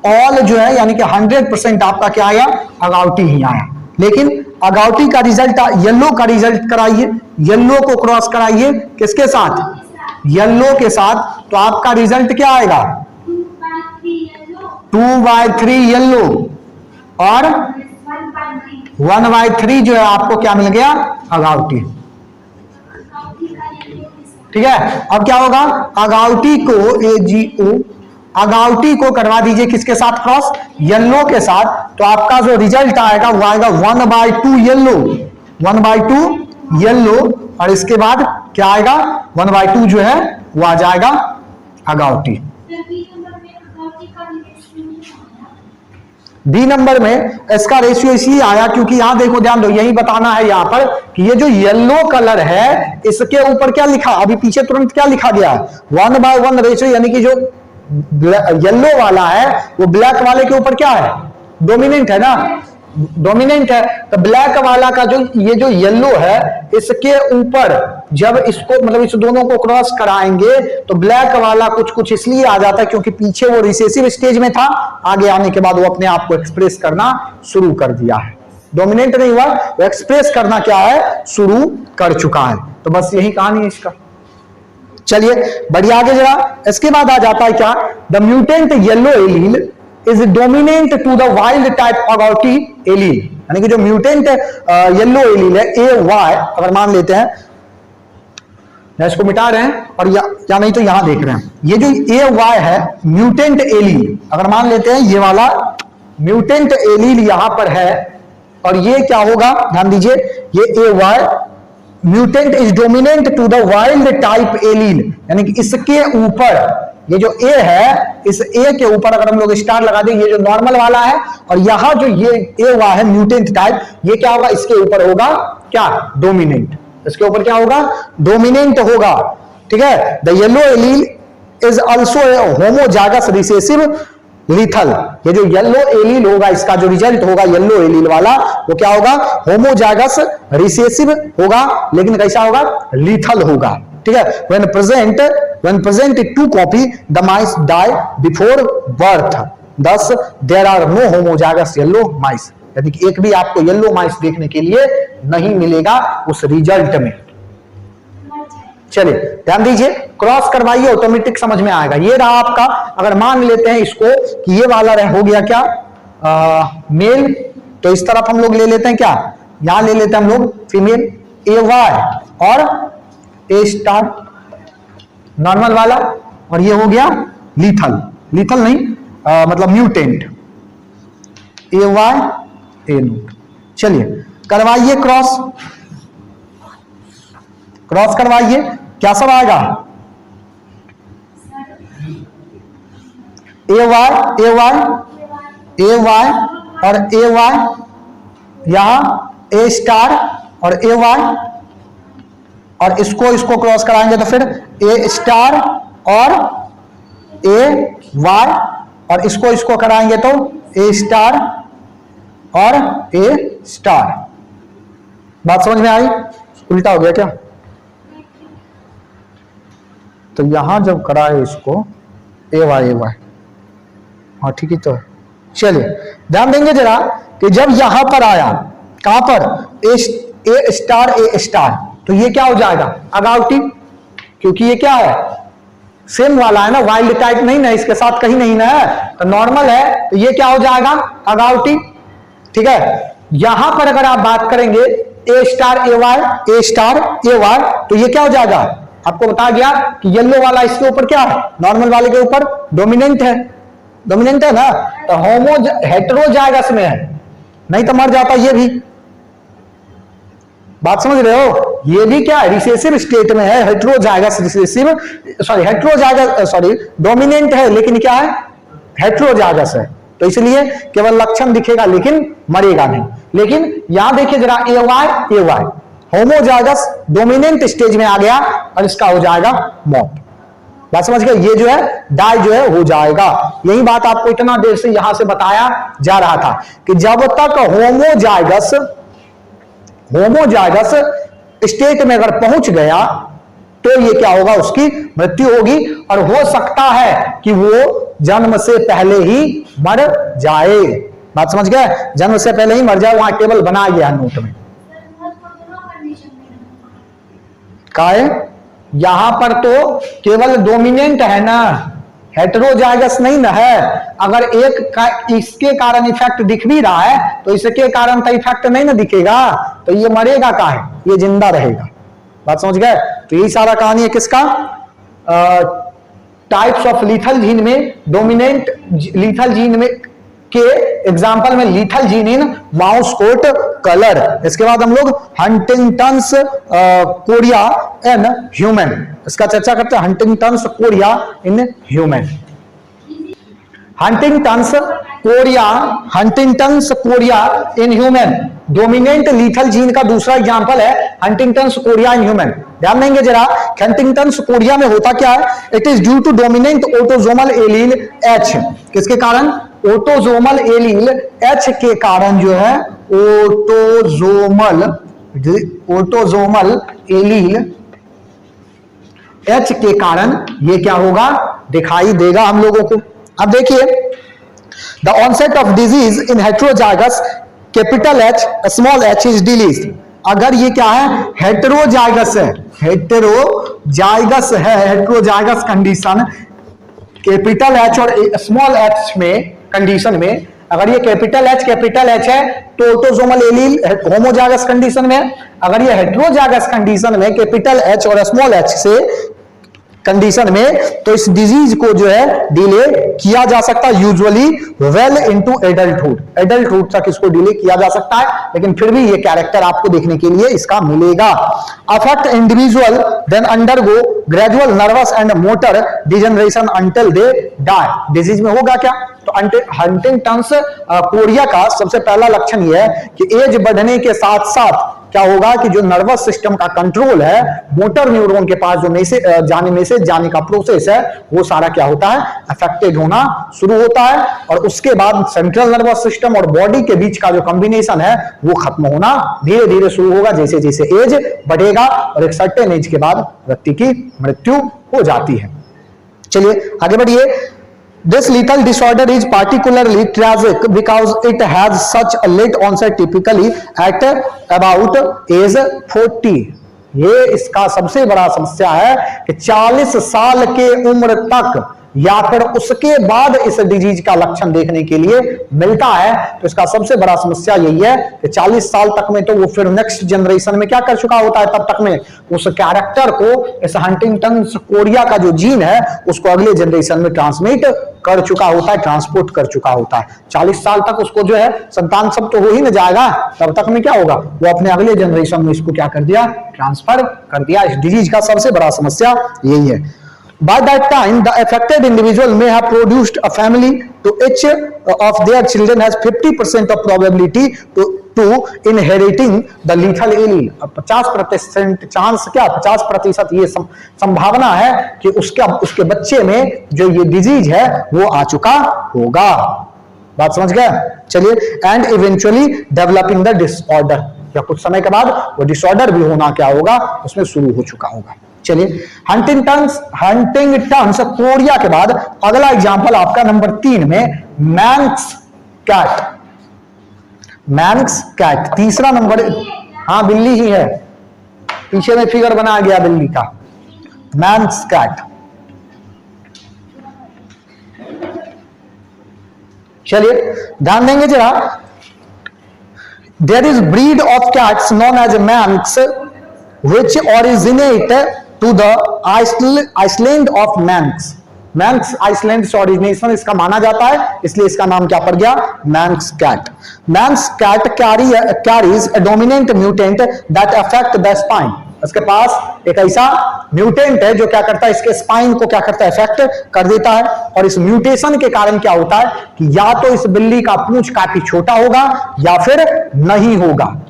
ऑल जो है यानी कि 100% आपका क्या आया? अगाउटी ही आया। लेकिन अगाउटी का रिजल्ट, येलो का रिजल्ट कराइए, येलो को क्रॉस कराइए किसके साथ? येलो के साथ, तो आपका रिजल्ट क्या आएगा? 2/3 येलो और 1/3 जो है आपको क्या मिल गया, अगाउटी। ठीक है, अब क्या होगा, अगाउटी को AgO, अगाउटी को करवा दीजिए किसके साथ क्रॉस, येलो के साथ, तो आपका जो रिजल्ट आएगा वो आएगा 1/2 येलो, 1/2 येलो, और इसके बाद क्या आएगा 1/2 जो है वो आ जाएगा अगाउटी। बी नंबर में इसका रेशियो इसलिए आया क्योंकि यहां देखो, ध्यान दो, यही बताना है यहां पर कि ये जो येलो कलर है इसके ऊपर क्या लिखा, अभी पीछे तुरंत क्या लिखा गया, 1/1 रेशियो, यानी कि जो येलो वाला है वो ब्लैक वाले के ऊपर क्या है, डोमिनेंट है ना, डोमिनेंट है। तो ब्लैक वाला का जो ये जो येलो है इसके ऊपर जब इसको मतलब इस दोनों को क्रॉस कराएंगे तो ब्लैक वाला कुछ कुछ इसलिए आ जाता है क्योंकि पीछे वो रिसेसिव स्टेज में था, आगे आने के बाद वो अपने आप को एक्सप्रेस करना शुरू कर दिया है, डोमिनेंट नहीं हुआ, वो एक्सप्रेस करना क्या है, शुरू कर चुका है। तो बस यही कहानी है इसका। चलिए बढ़िया, आगे जरा, इसके बाद आ जाता है क्या, the mutant yellow allele is dominant to the wild type agouti allele, यानी कि जो म्यूटेंट येलो एलील है AY, अगर मान लेते हैं, इसको मिटा रहे हैं और या नहीं तो यहां देख रहे हैं, ये जो AY है म्यूटेंट एलील, अगर मान लेते हैं ये वाला म्यूटेंट एलील यहां पर है, और ये क्या होगा, ध्यान दीजिए, ये AY mutant is dominant to the wild type allele, यानी कि इसके ऊपर ये जो A है, इस A के ऊपर अगर हम लोग स्टार लगा दें, ये जो नॉर्मल वाला है, और यहां जो ये A हुआ है म्यूटेंट टाइप, ये क्या होगा, इसके ऊपर होगा क्या, डोमिनेंट, इसके ऊपर क्या होगा, डोमिनेंट होगा। ठीक है, the yellow allele is also homozygous recessive lethal, ये जो येलो एलील होगा इसका जो रिजल्ट होगा येलो एलील वाला, वो क्या होगा, होमोजाइगस रिसेसिव होगा, लेकिन कैसा होगा, लीथल होगा। ठीक है, when present two copy the mice die before birth, thus there are no homozygous yellow mice, यानी कि एक भी आपको येलो माइस देखने के लिए नहीं मिलेगा उस रिजल्ट में। चलिए ध्यान दीजिए, क्रॉस करवाइए, ऑटोमेटिक समझ में आएगा। ये रहा आपका, अगर मान लेते हैं इसको कि ये वाला हो गया क्या, मेल, तो इस तरफ हम लोग ले लेते हैं क्या, यहां ले लेते हैं हम लोग फीमेल AY और A* नॉर्मल वाला, और ये हो गया लीथल, लीथल नहीं मतलब म्यूटेंट AY A0। चलिए करवाइए क्रॉस, क्रॉस करवाइए, क्या सब आएगा, AY और AY, यहां A* और AY, और इसको क्रॉस कराएंगे तो फिर A* और AY, और इसको कराएंगे तो A* और A*। बात समझ में आई, उल्टा हो गया क्या, तो यहां जब कराए इसको AY, हाँ ठीक है। तो चलिए ध्यान देंगे जरा कि जब यहां पर आया, कहां पर, A*, तो ये क्या हो जाएगा, अगाउटी, क्योंकि ये क्या है, सेम वाला है ना, वाइल्ड टाइप नहीं ना, इसके साथ कहीं नहीं ना है, तो नॉर्मल है, तो ये क्या हो जाएगा, अगाउटी। ठीक है, यहां पर अगर आप बात करेंगे A*AY, तो ये क्या हो जाएगा, आपको बताया गया कि येलो वाला इसके ऊपर क्या है, नॉर्मल वाले के ऊपर डोमिनेंट है, डोमिनेंट है ना, तो हेटेरोजाइगस में है, नहीं तो मर जाता ये भी। बात समझ रहे हो, ये भी क्या है, रिसेसिव स्टेट में है, हेटेरोजाइगस रिसेसिव, डोमिनेंट है, लेकिन क्या है, हेटेरोजाइगस है, तो इसलिए केवल लक्षण दिखेगा लेकिन मरेगा नहीं। लेकिन यहां देखिए जरा AY होमोजाइगस डोमिनेंट स्टेज में आ गया और इसका हो जाएगा मौत। बात समझ गए, ये जो है डाई जो है हो जाएगा। यही बात आपको इतना देर से यहां से बताया जा रहा था कि जब तक होमोजाइगस स्टेट में अगर पहुंच गया तो ये क्या होगा, उसकी मृत्यु होगी, और हो सकता है कि वो जन्म से पहले ही मर जाए। बात समझ गए, जन्म से पहले ही मर जाए, वहां टेबल बनाया गया नोट में। काहे, यहां पर तो केवल डोमिनेंट है ना, हेटेरोजाइगस नहीं ना है। अगर इसके कारण इफेक्ट दिख भी रहा है तो इसके कारण तो इफेक्ट नहीं ना दिखेगा, तो ये मरेगा का है, ये जिंदा रहेगा। बात समझ गए? तो यही सारा कहानी है किसका, टाइप्स ऑफ लीथल जीन में, डोमिनेंट लीथल जीन में के एग्जाम्पल में lethal gene in mouse coat colour. इसके बाद हम लोग हंटिंगटन्स कोरिया इन ह्यूमन, इसका चर्चा करते हैं। Huntington's Korea in human, Huntington's Korea in human dominant lethal gene का दूसरा एग्जांपल है हंटिंगटन्स कोरिया इन ह्यूमन। ध्यान देंगे जरा, हंटिंगटन्स कोरिया में होता क्या है, it is due to dominant autosomal allele H. किसके कारण, ऑटोसोमल एलील एच के कारण जो है, ऑटोसोमल एलील एच के कारण ये क्या होगा, दिखाई देगा हम लोगों को। अब देखिए, the onset of disease in heterozygous capital H small H is delayed. अगर ये क्या है, हेटेरोजाइगस है, हेटेरोजाइगस कंडीशन कैपिटल एच और स्मॉल एच में कंडीशन में, अगर ये कैपिटल एच है तो ऑटोसोमल एलील होमोजाइगस कंडीशन में, अगर ये हेटेरोजाइगस कंडीशन में कैपिटल एच और स्मॉल एच से कंडीशन में, तो इस डिजीज को जो है डिले किया जा सकता है यूजुअली वेल इनटू एडल्टहुड तक इसको डिले किया जा सकता है, लेकिन फिर भी ये कैरेक्टर आपको देखने के लिए इसका मिलेगा। Affect individual then undergo gradual nervous and motor degeneration until they die. Disease में होगा क्या, तो हंटिंगटन्स कोरिया का सबसे पहला लक्षण यह है कि एज बढ़ने के साथ साथ क्या होगा कि जो नर्वस सिस्टम का कंट्रोल है, मोटर न्यूरॉन के पास जो मैसेज जाने का प्रोसेस है, वो सारा क्या होता है, अफेक्टेड होना शुरू होता है। और उसके बाद सेंट्रल नर्वस सिस्टम और बॉडी के बीच का जो कॉम्बिनेशन है वो खत्म होना धीरे धीरे शुरू होगा जैसे जैसे एज बढ़ेगा, और एक सर्टेन एज के बाद व्यक्ति की मृत्यु हो जाती है। चलिए आगे बढ़िए। This lethal disorder is particularly tragic because it has such a late onset, typically at about age 40। ये इसका सबसे बड़ा समस्या है कि 40 साल के उम्र तक या फिर उसके बाद इस डिजीज का लक्षण देखने के लिए मिलता है। तो इसका सबसे बड़ा समस्या यही है कि 40 साल तक में तो वो फिर नेक्स्ट जनरेशन में क्या कर चुका होता है, तब तक में उस कैरेक्टर को, इस हंटिंगटन्स कोरिया का जो जीन है उसको अगले जनरेशन में ट्रांसमिट कर चुका होता है, ट्रांसपोर्ट कर चुका होता है। 40 साल तक उसको जो है संतान सब तो हो ही न जाएगा, तब तक में क्या होगा, वो अपने अगले जनरेशन में इसको क्या कर दिया, ट्रांसफर कर दिया। इस डिजीज का सबसे बड़ा समस्या यही है। By that time, the affected individual may have produced a family. To each of their children has 50% of probability to inheriting the lethal allele. 50% chance, क्या 50% ये संभावना है कि उसके बच्चे में जो ये डिजीज है वो आ चुका होगा। बात समझ गए? चलिए, and eventually developing the disorder, या कुछ समय के बाद वो डिसऑर्डर भी होना क्या होगा, उसमें शुरू हो चुका होगा। चलिए, हंटिंगटन्स कोरिया के बाद अगला एग्जांपल आपका नंबर 3 में मैंक्स कैट। तीसरा नंबर, हाँ बिल्ली ही है, पीछे में फिगर बनाया गया बिल्ली का, मैंक्स कैट। चलिए ध्यान देंगे जरा, there is breed of cats known as Manx which originate to the Iceland of Manx। Manx Iceland से ओरिजिनेशन इसका माना जाता है, इसलिए इसका नाम क्या पड़ गया, Manx cat. Manx cat carries a dominant mutant that affect the spine। उसके पास एक ऐसा म्यूटेंट है जो क्या करता है, इसके स्पाइन को क्या करता है, इफेक्ट कर देता है। और इस म्यूटेशन के कारण क्या होता है कि या तो इस बिल्ली का पूंछ काफी छोटा होगा या फिर नहीं होगा,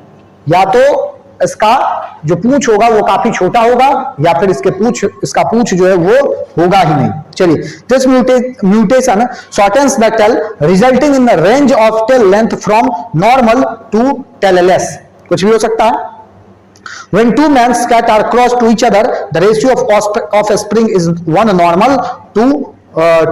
या तो इसका जो पूंछ होगा वो काफी छोटा होगा या फिर इसका पूंछ जो है वो होगा ही नहीं। चलिए, this mutation shortens the tail resulting in the range of tail length from normal to tailless. कुछ भी हो सकता है। When two manx cat are crossed to each other, the ratio of offspring is 1 normal to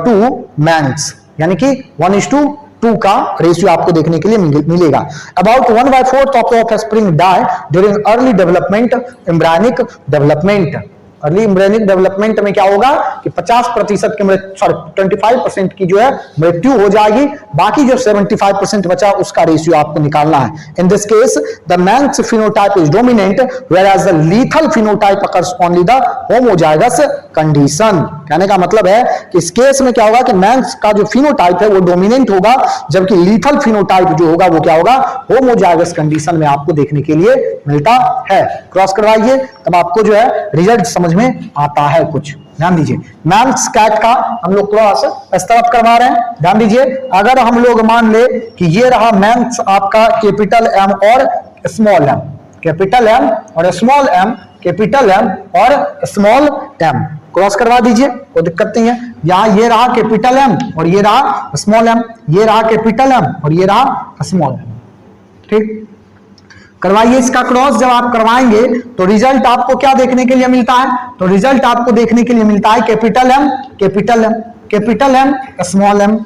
2 manx, यानी कि 1:2 का ratio आपको देखने के लिए मिलेगा। About 1/4 of the offspring die during early development, embryonic development. Early embryonic development में क्या होगा कि 50% की 25% की जो है मृत्यु हो जाएगी, बाकी जो 75% बचा उसका रेशियो आपको निकालना है। In this case the Manx phenotype is dominant whereas the lethal phenotype occurs only the homozygous condition. कहने का मतलब है कि इस केस में क्या होगा कि मैंक्स का जो फिनोटाइप है वो डोमिनेंट होगा, जबकि लीथल फिनोटाइप जो होगा वो क्या होगा, होमोजाइगस कंडीशन में आपको देखने के लिए मिलता है। क्रॉस करवाइए तब आपको जो है रिजल्ट समझ में आता है। कुछ ध्यान दीजिए, मैंक्स कैट का हम लोग क्रॉस इस तरफ करवा रहे हैं। ध्यान दीजिए, अगर हम लोग मान ले कि ये रहा मैंक्स आपका कैपिटल एम और स्मॉल एम, कैपिटल एम और स्मॉल एम, कैपिटल एम और स्मॉल एम, क्रॉस करवा दीजिए, कोई दिक्कत नहीं है। यहां ये रहा कैपिटल एम और ये रहा स्मॉल एम, ये रहा कैपिटल एम और ये रहा स्मॉल एम। ठीक, करवाइए इसका क्रॉस। जब आप करवाएंगे तो रिजल्ट आपको क्या देखने के लिए मिलता है, तो रिजल्ट आपको देखने के लिए मिलता है capital M, capital M, capital M, small m,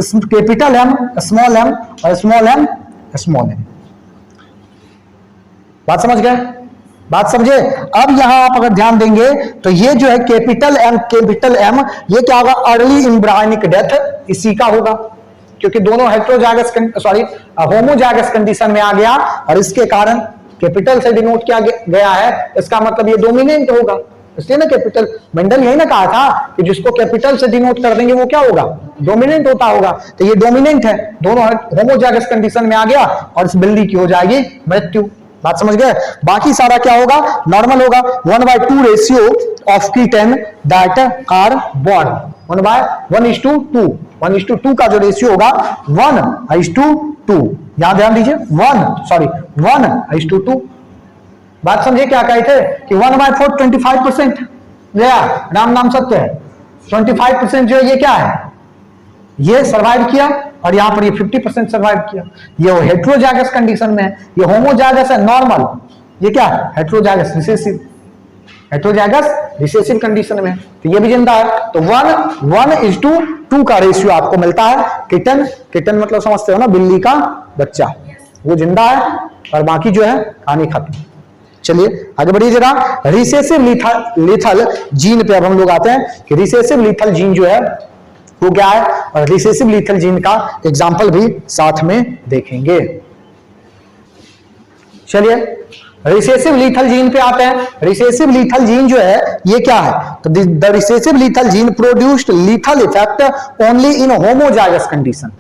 capital M, small m और स्मॉल एम, स्मॉल एम। बात समझ गए? बात समझे? अब यहां आप अगर ध्यान देंगे तो ये जो है कैपिटल एम, कैपिटल एम, ये क्या होगा, अर्ली एम्ब्रियोनिक डेथ इसी का होगा, क्योंकि दोनों हेटेरोजाइगस होमोजाइगस कंडीशन में आ गया और इसके कारण कैपिटल से डिनोट किया गया है, इसका मतलब ये डोमिनेंट होगा। इसलिए ना कैपिटल, मेंडल यही ना कहा था कि जिसको कैपिटल से डिनोट कर देंगे वो क्या होगा, डोमिनेंट होता होगा। तो ये डोमिनेंट है, दोनों होमोजाइगस कंडीशन में आ गया और इस बिल्ली की हो जाएगी मृत्यु। बात समझ गए? बाकी सारा क्या होगा, नॉर्मल होगा। 1/2 ratio of kitten that are born, 1/1:2, 1:2 का जो रेशियो होगा 1:2। यहां ध्यान दीजिए, 1:2। बात समझे क्या कहे थे कि 1/4 25% गया, राम नाम सत्य है। 25% जो है ये क्या है, ये सर्वाइव किया और यहां पर ये 50% सर्वाइव किया। ये हेटेरोजाइगस कंडीशन में है, ये होमोजाइगस है नॉर्मल, ये क्या है heterozygous recessive, heterozygous recessive condition में, तो ये भी जिंदा है। तो 1:2 का रेशियो आपको मिलता है। किटन, किटन मतलब समझते हो ना, बिल्ली का बच्चा, वो जिंदा है और बाकी जो है कहानी खत्म। चलिए आगे बढ़िए जरा। रिसेसिव लीथल जीन पे अब हम लोग आते हैं कि रिसेसिव लीथल जीन जो है वो क्या है, और रिसेसिव लीथल जीन का एग्जांपल भी साथ में देखेंगे। चलिए रिसेसिव लीथल जीन पे आते हैं। रिसेसिव लीथल जीन जो है ये क्या है, तो the recessive lethal gene produced lethal effect only in homozygous condition.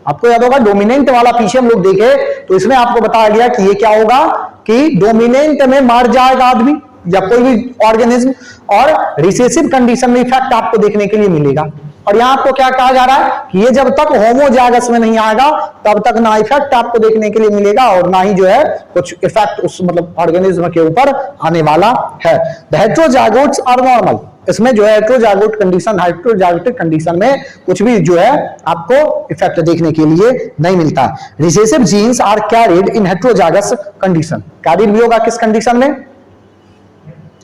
आपको याद होगा डोमिनेंट वाला पीछे हम लोग देखे तो इसमें आपको बताया गया कि ये क्या होगा कि डोमिनेंट में मर जाएगा आदमी या कोई भी ऑर्गेनिज्म, और रिसेसिव कंडीशन में इफेक्ट आपको देखने के लिए मिलेगा। और यहां आपको क्या कहा जा रहा है कि ये जब तक होमोजाइगस में नहीं आएगा तब तक ना इफेक्ट आपको देखने के लिए मिलेगा और ना ही जो है कुछ इफेक्ट उस मतलब ऑर्गेनिज्म के ऊपर आने वाला है। द हेटेरोजाइगोट्स आर नॉर्मल, इसमें जो है हेटेरोजाइगोट कंडीशन, हेटेरोजाइगोटिक कंडीशन में कुछ भी जो है आपको इफेक्ट देखने के लिए नहीं मिलता। Recessive genes are carried in heterozygous condition, carried भी होगा किस कंडीशन में,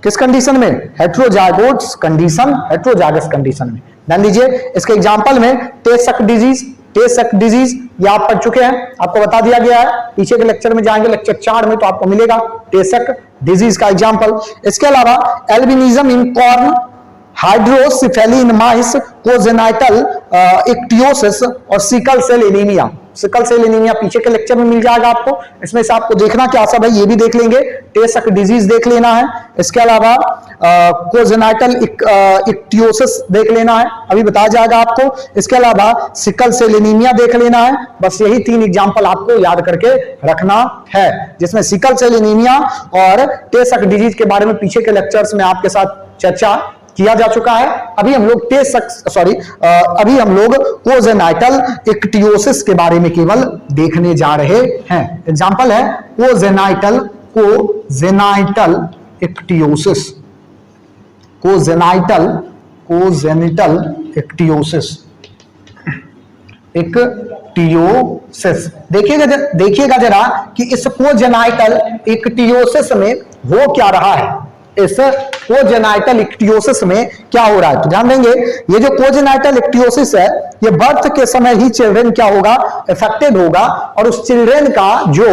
किस कंडीशन में, हेटेरोजाइगोट्स कंडीशन, हेटेरोजाइगस कंडीशन में। ध्यान दीजिए इसके एग्जांपल में टे-सक डिजीज, टे-सक डिजीज ये आप पढ़ चुके हैं, आपको बता दिया गया है, पीछे के लेक्चर में जाएंगे लेक्चर 4 में तो आपको मिलेगा टे-सक डिजीज का एग्जांपल। इसके अलावा albinism in corn, हाइड्रोसिफेली in mice, congenital ichthyosis और sickle cell anaemia. Sickle cell anaemia पीछे के लेक्चर में मिल जाएगा आपको, इसमें से आपको देखना क्या सब है ये भी देख लेंगे, टे-सक डिजीज देख लेना है। इसके अलावा कोजेनाइटल इक्टियोसिस देख लेना है, अभी बताया जाएगा आपको। इसके अलावा सिकल सेल एनीमिया देख लेना है। बस यही 3 एग्जांपल आपको याद करके रखना है, जिसमें सिकल सेल एनीमिया और टे-सक डिजीज के बारे में पीछे के लेक्चर्स में आपके साथ चर्चा किया जा चुका है। अभी हम लोग अभी हम लोग कोजेनाइटल इक्टियोसिस के बारे में केवल देखने जा रहे हैं। एग्जांपल है कोजेनाइटल इक्टियोसिस, कोजेनिटल इक्टियोसिस, इक्टियोसिस। देखिएगा जरा कि इस कोजेनाइटल इक्टियोसिस में हो क्या रहा है, इस कोजेनाइटल इक्टियोसिस में क्या हो रहा है। तो ध्यान देंगे ये जो कोजेनाइटल इक्टियोसिस है ये बर्थ के समय ही चिल्ड्रन क्या होगा, अफेक्टेड होगा, और उस चिल्ड्रन का जो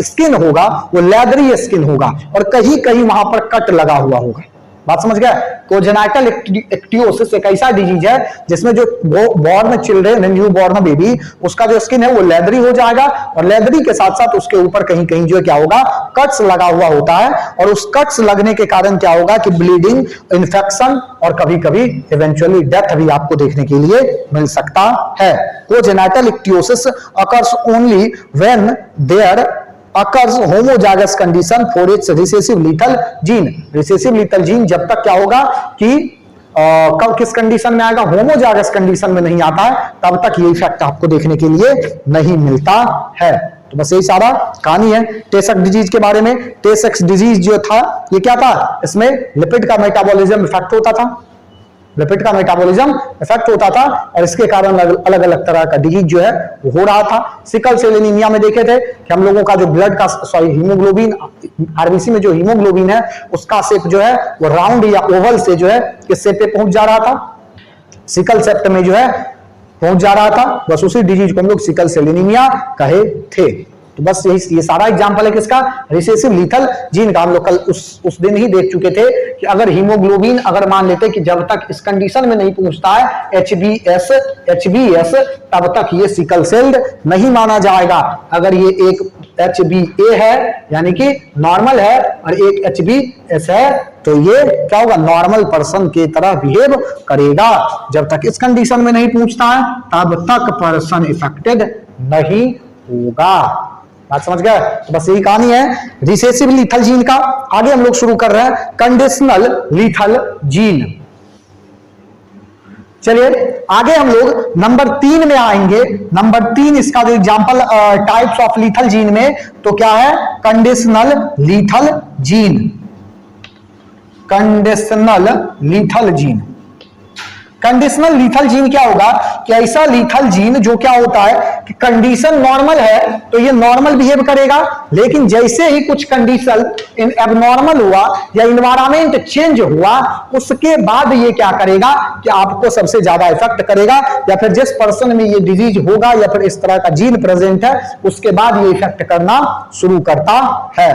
स्किन होगा वो लेदरी स्किन होगा और कहीं कहीं वहां पर कट लगा हुआ होगा। बात समझ गए? कोजेनाइटल इक्टियोसिस एक ऐसा डिजीज है जिसमें जो born children, new born baby, उसका जो स्किन है वो लेदरी हो जाएगा और लेदरी के साथ साथ उसके ऊपर कहीं कहीं जो क्या होगा, कट्स लगा हुआ होता है और उस कट्स लगने के कारण क्या होगा कि ब्लीडिंग, इन्फेक्शन और कभी कभी इवेंचुअली डेथ भी आपको देखने के लिए मिल सकता है। Congenital ichthyosis occurs only when there occurs homozygous condition for its recessive lethal gene। recessive lethal gene जब तक क्या होगा कि कब किस कंडीशन में आएगा, होमोजाइगस कंडीशन में नहीं आता है, तब तक ये इफेक्ट आपको देखने के लिए नहीं मिलता है। तो बस यही सारा कहानी है टे-सेक्स डिजीज के बारे में। टे-सेक्स डिजीज जो था ये क्या था, इसमें लिपिड का मेटाबॉलिज्म इफेक्ट होता था, लिपिड का मेटाबॉलिज्म इफेक्ट होता था और इसके कारण अलग अलग तरह का डिजीज जो है वो हो रहा था। सिकल सेल एनीमिया में देखे थे कि हम लोगों का जो ब्लड का हीमोग्लोबिन, आरबीसी में जो हीमोग्लोबिन है उसका शेप जो है वो राउंड या ओवल से जो है किस शेप पे पहुंच जा रहा था, सिकल सेप्ट में जो है पहुंच जा रहा था। बस उसी डिजीज को हम लोग सिकल सेल एनीमिया कहे थे। तो बस यही ये सारा एग्जांपल है किसका, रिसेसिव लीथल जीन का। हम लोग कल उस दिन ही देख चुके थे कि अगर हीमोग्लोबिन अगर मान लेते कि जब तक इस कंडीशन में नहीं पहुंचता है एचबीएस तब तक ये सिकल सेल्ड नहीं माना जाएगा। अगर ये एक HbA है यानी कि नॉर्मल है और एक HbS है तो ये क्या होगा, नॉर्मल पर्सन की तरह बिहेव करेगा। जब तक इस कंडीशन में नहीं पहुंचता है तब तक पर्सन इफेक्टेड नहीं होगा। बात समझ गए? तो बस यही कहानी है रिसेसिव लीथल जीन का। आगे हम लोग शुरू कर रहे हैं कंडीशनल लीथल जीन। चलिए आगे हम लोग नंबर 3 में आएंगे। नंबर 3 इसका जो example types of lethal gene में तो क्या है, conditional lethal gene. Conditional lethal gene, conditional lethal gene क्या होगा कि ऐसा लीथल जीन जो क्या होता है कि कंडीशन नॉर्मल है तो ये नॉर्मल बिहेव करेगा, लेकिन जैसे ही कुछ कंडीशन एबनॉर्मल हुआ या इन्वायरमेंट चेंज हुआ उसके बाद ये क्या करेगा कि आपको सबसे ज्यादा इफेक्ट करेगा, या फिर जिस पर्सन में ये डिजीज होगा या फिर इस तरह का जीन प्रेजेंट है उसके बाद ये इफेक्ट करना शुरू करता है।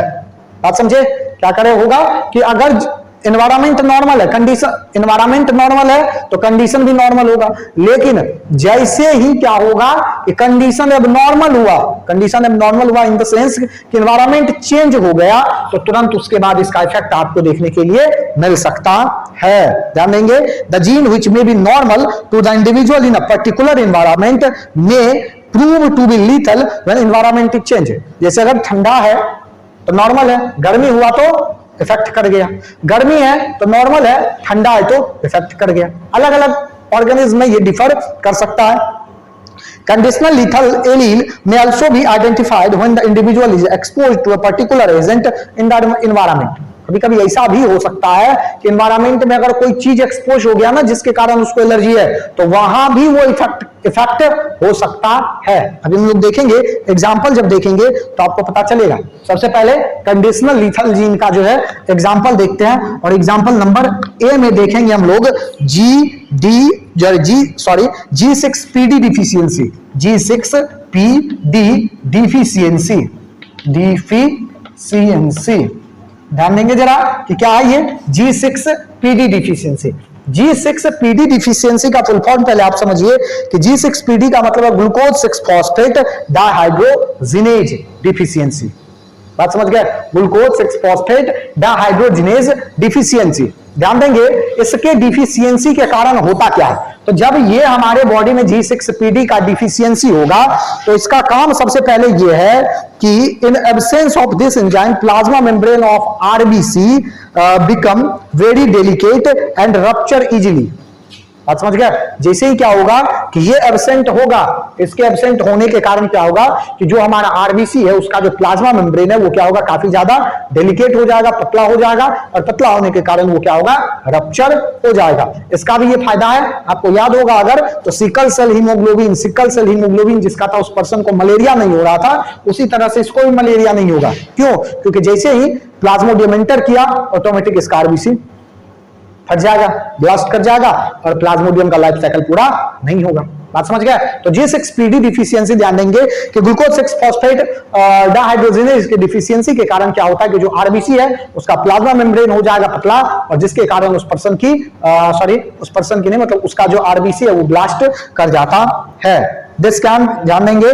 बात समझे? क्या करे होगा कि अगर एनवायरमेंट नॉर्मल है, कंडीशन एनवायरमेंट नॉर्मल है तो कंडीशन भी नॉर्मल होगा, लेकिन जैसे ही क्या होगा कि कंडीशन एबनॉर्मल हुआ, कंडीशन एबनॉर्मल हुआ इन द सेंस कि एनवायरमेंट चेंज हो गया तो तुरंत उसके बाद इसका इफेक्ट आपको देखने के लिए मिल सकता है। ध्यान देंगे, the gene which may be normal to the individual in a particular environment may prove to be lethal when environment is change. जैसे अगर ठंडा है तो नॉर्मल है, गर्मी हुआ तो इफेक्ट कर गया, गर्मी है तो नॉर्मल है, ठंडा है तो इफेक्ट कर गया। अलग अलग ऑर्गेनिज्म में ये डिफर कर सकता है। Conditional lethal allele may also be identified when the individual is exposed to a particular agent in the environment। कभी कभी ऐसा भी हो सकता है कि एनवायरमेंट में अगर कोई चीज एक्सपोज हो गया ना जिसके कारण उसको एलर्जी है तो वहां भी वो इफेक्ट हो सकता है। अभी हम लोग देखेंगे एग्जांपल, जब देखेंगे तो आपको पता चलेगा। सबसे पहले कंडीशनल लीथल जीन का जो है एग्जांपल देखते हैं और एग्जांपल नंबर ए में देखेंगे हम लोग G6PD डिफिशियंसी, G6PD डिफिशियंसी। ध्यान देंगे जरा कि क्या है ये G6PD डिफिशियंसी। G6PD डिफिशियंसी का फुल फॉर्म पहले आप समझिए कि G6PD का मतलब है ग्लूकोज 6 फॉस्फेट डाइहाइड्रोजिनेज डिफिशियंसी। बात समझ गए? Glucose 6 phosphate dehydrogenase deficiency. ध्यान देंगे इसके डिफिशियंसी के कारण होता क्या है, तो जब ये हमारे बॉडी में G6PD का डिफिशियंसी होगा तो इसका काम सबसे पहले ये है कि in absence of this enzyme plasma membrane of RBC become very delicate and rupture easily. बात समझ गया? जैसे ही क्या होगा कि ये एब्सेंट होगा, इसके एब्सेंट होने के कारण क्या होगा कि जो हमारा आरबीसी है उसका जो प्लाज्मा मेम्ब्रेन है वो क्या होगा, काफी ज्यादा डेलिकेट हो जाएगा, पतला हो जाएगा, और पतला होने के कारण वो क्या होगा, रप्चर हो जाएगा। इसका भी ये फायदा है, आपको याद होगा अगर तो सिकल सेल हीमोग्लोबिन जिसका था उस पर्सन को मलेरिया नहीं हो रहा था, उसी तरह से इसको भी मलेरिया नहीं होगा। क्यों? क्योंकि जैसे ही प्लाज्मोडियम एंटर किया ऑटोमेटिक इसका आरबीसी फट जाएगा, ब्लास्ट कर जाएगा और प्लाज्मोडियम का लाइफ साइकिल पूरा नहीं होगा। बात समझ गए? तो G6PD डिफिशियंसी ध्यान देंगे कि ग्लूकोज 6 फॉस्फेट डाइहाइड्रोजिनेज की डिफिशियंसी के कारण क्या होता है कि जो आरबीसी है उसका प्लाज्मा मेम्ब्रेन हो जाएगा पतला, और जिसके कारण उस पर्सन की उस पर्सन की नहीं, मतलब उसका जो आरबीसी है वो ब्लास्ट कर जाता है। दिस कैन ध्यान देंगे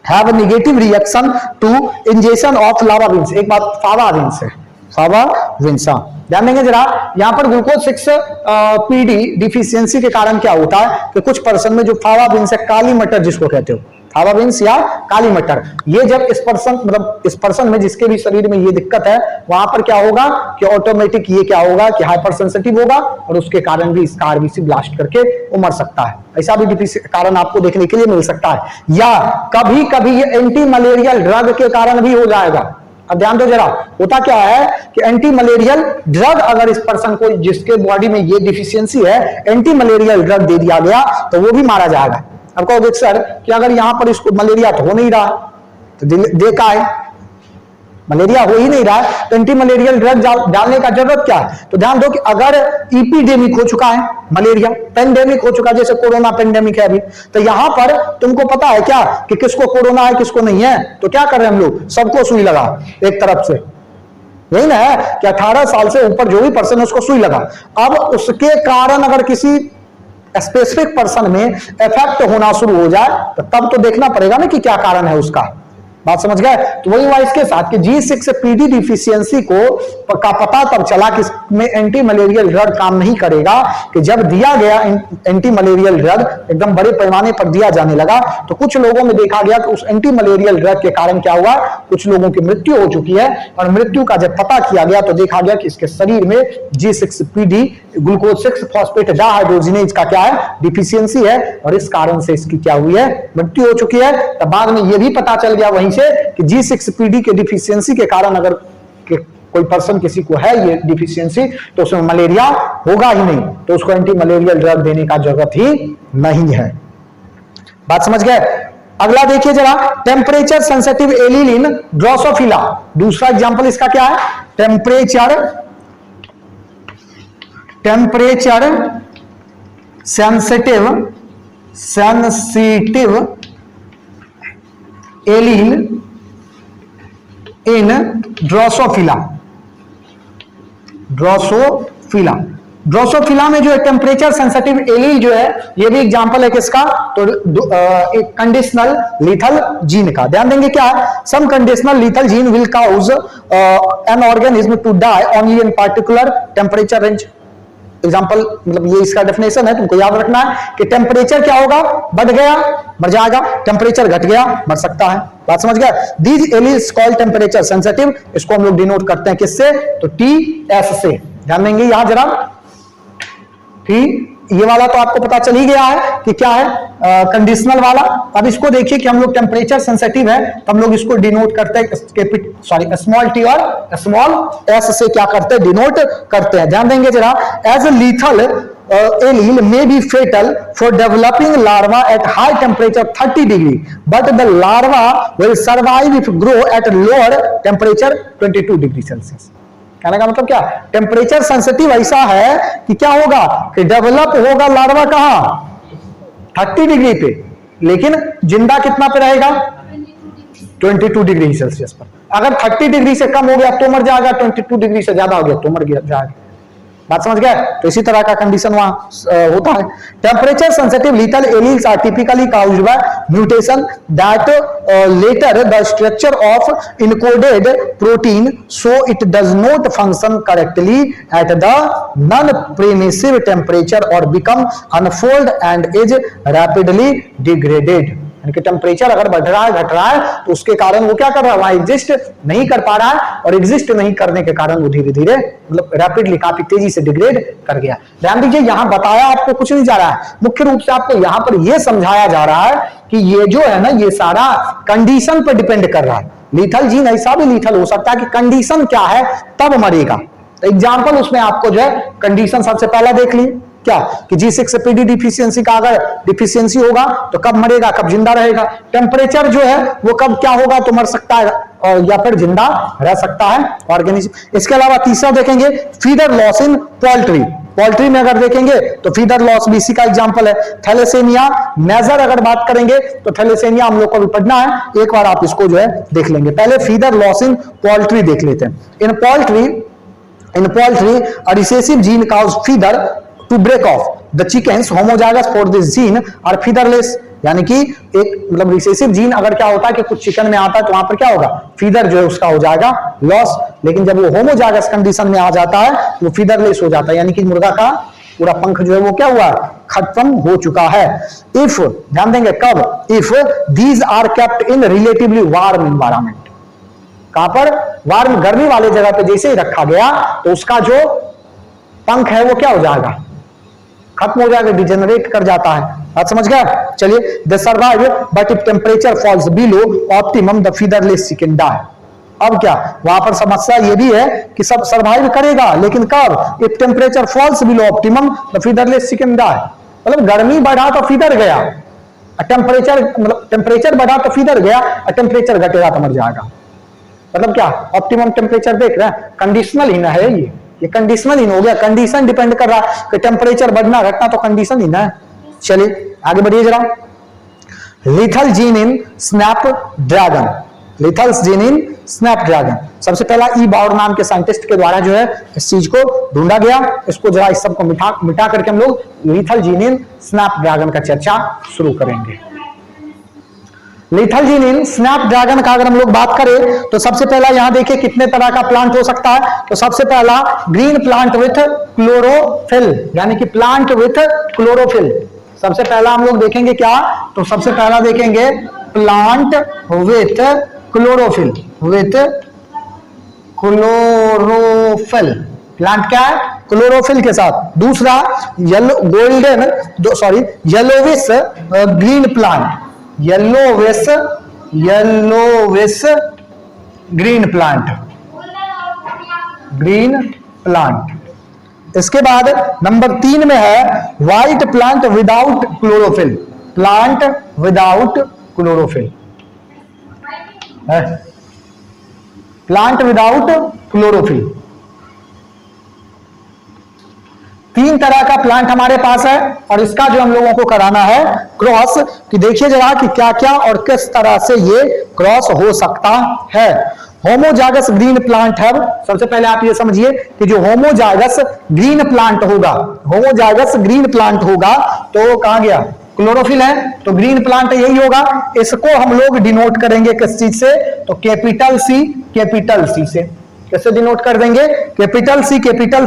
have a negative reaction to ingestion of lava-beans। एक बात फावा बीन्स है, फावा बीन्स ध्यान देंगे जरा। यहां पर ग्लूकोज 6PD डिफिशियंसी के कारण क्या होता है कि कुछ पर्सन में जो फावा बीन्स है, काली मटर जिसको कहते हो, फावा बीन्स या काली मटर, ये जब इस पर्सन में जिसके भी शरीर में ये दिक्कत है, वहां पर क्या होगा कि ऑटोमेटिक ये क्या होगा कि हाइपर सेंसिटिव होगा, और उसके कारण भी इसका आरबीसी ब्लास्ट करके वो मर सकता है। ऐसा भी कारण आपको देखने के लिए मिल सकता है, या कभी कभी ये एंटी मलेरियल ड्रग के कारण भी हो जाएगा। अब ध्यान दो जरा, होता क्या है कि एंटी मलेरियल ड्रग अगर इस पर्सन को जिसके बॉडी में ये डिफिशियंसी है, एंटी मलेरियल ड्रग दे दिया गया तो वो भी मारा जाएगा। अब कहोगे सर कि अगर यहां पर इसको मलेरिया तो हो नहीं रहा, तो देखा है मलेरिया हो ही नहीं रहा है, तो एंटी मलेरियल ड्रग डालने का जरूरत क्या है? तो ध्यान दो कि अगर इपिडेमिक हो चुका है मलेरिया, पेंडेमिक हो चुका है, जैसे कोरोना पेंडेमिक है अभी, तो यहां पर तुमको पता है क्या कि किसको कोरोना है किसको नहीं है, तो क्या कर रहे हैं हम लोग, सबको सुई लगा एक तरफ से, यही ना है कि 18 साल से ऊपर जो भी पर्सन है उसको सुई लगा। अब उसके कारण अगर किसी स्पेसिफिक पर्सन में इफेक्ट होना शुरू हो जाए तो तब तो देखना पड़ेगा ना कि क्या कारण है उसका। बात समझ गए? तो वही हुआ इसके साथ कि G6PD डिफिशियंसी को का पता तब चला कि इसमें एंटी मलेरियल ड्रग काम नहीं करेगा कि जब दिया गया एंटी मलेरियल ड्रग एकदम बड़े पैमाने पर दिया जाने लगा, तो कुछ लोगों में देखा गया कि उस एंटी मलेरियल ड्रग के कारण क्या हुआ, कुछ लोगों की मृत्यु हो चुकी है। और मृत्यु का जब पता किया गया तो देखा गया कि इसके शरीर में G6PD ग्लूकोज 6 फॉस्फेट डाइहाइड्रोजिनेज का क्या है, डिफिशियंसी है, और इस कारण से इसकी क्या हुई है, मृत्यु हो चुकी है। तब बाद में यह भी पता चल गया वहीं से कि G6PD के डिफिशियंसी के कारण अगर कोई पर्सन किसी को है ये डिफिशियंसी तो उसमें मलेरिया होगा ही नहीं, तो उसको एंटी मलेरियल ड्रग देने का जरूरत ही नहीं है। बात समझ गए? अगला देखिए जरा, टेम्परेचर सेंसिटिव एलील इन ड्रोसोफिला। दूसरा एग्जांपल इसका क्या है, टेम्परेचर सेंसिटिव एलील इन ड्रोसोफिला। ड्रोसोफिला में जो है टेम्परेचर सेंसिटिव एलील जो है, ये भी एग्जांपल है किसका, तो एक कंडीशनल लीथल जीन का। ध्यान देंगे क्या है, some conditional lethal gene will cause an organism to die only in particular temperature range. Example मतलब ये इसका डेफिनेशन है, तुमको याद रखना है कि टेम्परेचर क्या होगा, बढ़ गया मर जाएगा, टेम्परेचर घट गया मर सकता है। बात समझ गया? These alleles called temperature sensitive, इसको हम लोग डिनोट करते हैं किससे, तो TS से। ध्यान देंगे यहां जरा, ठीक, ये वाला तो आपको पता चल ही गया है कि क्या है, कंडीशनल वाला। अब इसको देखिए कि हम लोग टेम्परेचर सेंसिटिव है तो हम लोग इसको डिनोट करते हैं स्मॉल टी और स्मॉल एस से क्या करते हैं, डिनोट करते हैं। ध्यान देंगे जरा, as a lethal allele may be fatal for developing larva at high temperature 30 degree, but the larva will survive if grow at lower temperature 22 degree Celsius। कहने का मतलब क्या, टेम्परेचर सेंसिटिव ऐसा है कि क्या होगा कि डेवलप होगा लार्वा कहां, 30 डिग्री पे, लेकिन जिंदा कितना पे रहेगा, 22 डिग्री सेल्सियस पर। अगर 30 डिग्री से कम हो गया तो मर जाएगा, 22 डिग्री से ज्यादा हो गया तो मर जाएगा। बात समझ गए? तो इसी तरह का कंडीशन वहां होता है। Temperature sensitive lethal alleles are typically caused by mutation that alter the structure of encoded protein so it does not function correctly at the non permissive temperature और become unfold and is rapidly degraded. यानी कि temperature अगर बढ़ रहा है घट रहा है तो उसके कारण वो क्या कर रहा है, वहां एग्जिस्ट नहीं कर पा रहा है, और एग्जिस्ट नहीं करने के कारण वो धीरे धीरे मतलब रैपिडली काफी तेजी से डिग्रेड कर गया। ध्यान दीजिए, यहां बताया आपको कुछ नहीं जा रहा है, मुख्य रूप से आपको यहां पर यह समझाया जा रहा है कि ये जो है ना, ये सारा कंडीशन पर डिपेंड कर रहा है। लीथल जीन ऐसा भी लीथल हो सकता है कि कंडीशन क्या है तब मरेगा। तो एग्जाम्पल उसमें आपको जो है कंडीशन सबसे पहला देख ली क्या कि G6PD डिफिशियंसी का अगर डिफिशियंसी होगा तो कब मरेगा, कब जिंदा रहेगा। टेम्परेचर जो है वो कब क्या होगा तो मर सकता है और या फिर जिंदा रह सकता है ऑर्गेनिज्म। इसके अलावा तीसरा देखेंगे feeder loss in poultry. Poultry में अगर देखेंगे तो फीडर लॉस भी इसी का एग्जांपल है। थैलेसेमिया मेजर अगर बात करेंगे तो थैलेसेमिया हम लोग को भी पढ़ना है, एक बार आप इसको जो है देख लेंगे। पहले फीडर लॉस इन पोल्ट्री देख लेते हैं। इन poultry a recessive gene cause feeder to break off the chickens homozygous for this gene are feederless, यानी कि एक मतलब रिसेसिव जीन अगर क्या होता है कि कुछ चिकन में आता है तो वहां पर क्या होगा, फीडर जो है उसका हो जाएगा लॉस, लेकिन जब वो होमोजाइगस कंडीशन में आ जाता है वो फीडरलेस हो जाता है, यानी कि मुर्गा का पूरा पंख जो है वो क्या हुआ, खत्म हो चुका है। इफ ध्यान देंगे कब, if these are kept in relatively warm environment, कहां पर, वार्म गर्मी वाले जगह पे जैसे ही रखा गया तो उसका जो पंख है वो क्या हो जाएगा, खत्म हो जाएगा, डिजेनरेट कर जाता है। आप समझ गए? चलिए, the survive but if temperature falls below optimum the featherless chicken die. अब क्या वहां पर समस्या ये भी है कि सब सर्वाइव करेगा, लेकिन कब, if temperature falls below optimum the featherless chicken die, मतलब गर्मी बढ़ा तो फीडर गया, टेम्परेचर मतलब टेम्परेचर बढ़ा तो फीडर गया, टेम्परेचर घटेगा तो मर जाएगा। मतलब क्या, ऑप्टिमम टेम्परेचर देख रहे हैं, कंडीशनल ही ना है ये कंडीशनल ही हो गया, कंडीशन डिपेंड कर रहा है कि टेम्परेचर बढ़ना घटना तो कंडीशन ही ना है। चलिए आगे बढ़िए जरा। Lethal gene in Snapdragon, lethal gene in Snapdragon, सबसे पहला ई बाउर नाम के साइंटिस्ट के द्वारा जो है इस चीज को ढूंढा गया। इसको जरा इस सबको मिटा करके हम लोग लिथल जीन इन स्नैपड्रैगन का चर्चा शुरू करेंगे। लिथल जीन इन स्नैपड्रैगन का अगर हम लोग बात करें तो सबसे पहला यहां देखिए कितने तरह का प्लांट हो सकता है। तो सबसे पहला ग्रीन प्लांट विथ क्लोरोफिल, यानी कि प्लांट विथ क्लोरोफिल, सबसे पहला हम लोग देखेंगे क्या, तो सबसे पहला देखेंगे plant with chlorophyll, with chlorophyll, plant क्या है, क्लोरोफिल के साथ। दूसरा yellow golden yellowish green plant, yellowish green plant, green plant. इसके बाद नंबर 3 में है white plant without chlorophyll, plant without chlorophyll, plant without chlorophyll. 3 तरह का प्लांट हमारे पास है और इसका जो हम लोगों को कराना है क्रॉस, कि देखिए जरा कि क्या क्या और किस तरह से ये क्रॉस हो सकता है। होमोजाइगस ग्रीन प्लांट है, सबसे पहले आप ये समझिए कि जो होमोजाइगस ग्रीन प्लांट होगा, होमोजाइगस ग्रीन प्लांट होगा तो कहां गया, क्लोरोफिल है तो ग्रीन प्लांट यही होगा। इसको हम लोग डिनोट करेंगे किस चीज से, तो कैपिटल सी से। कैसे डिनोट कर देंगे, कैपिटल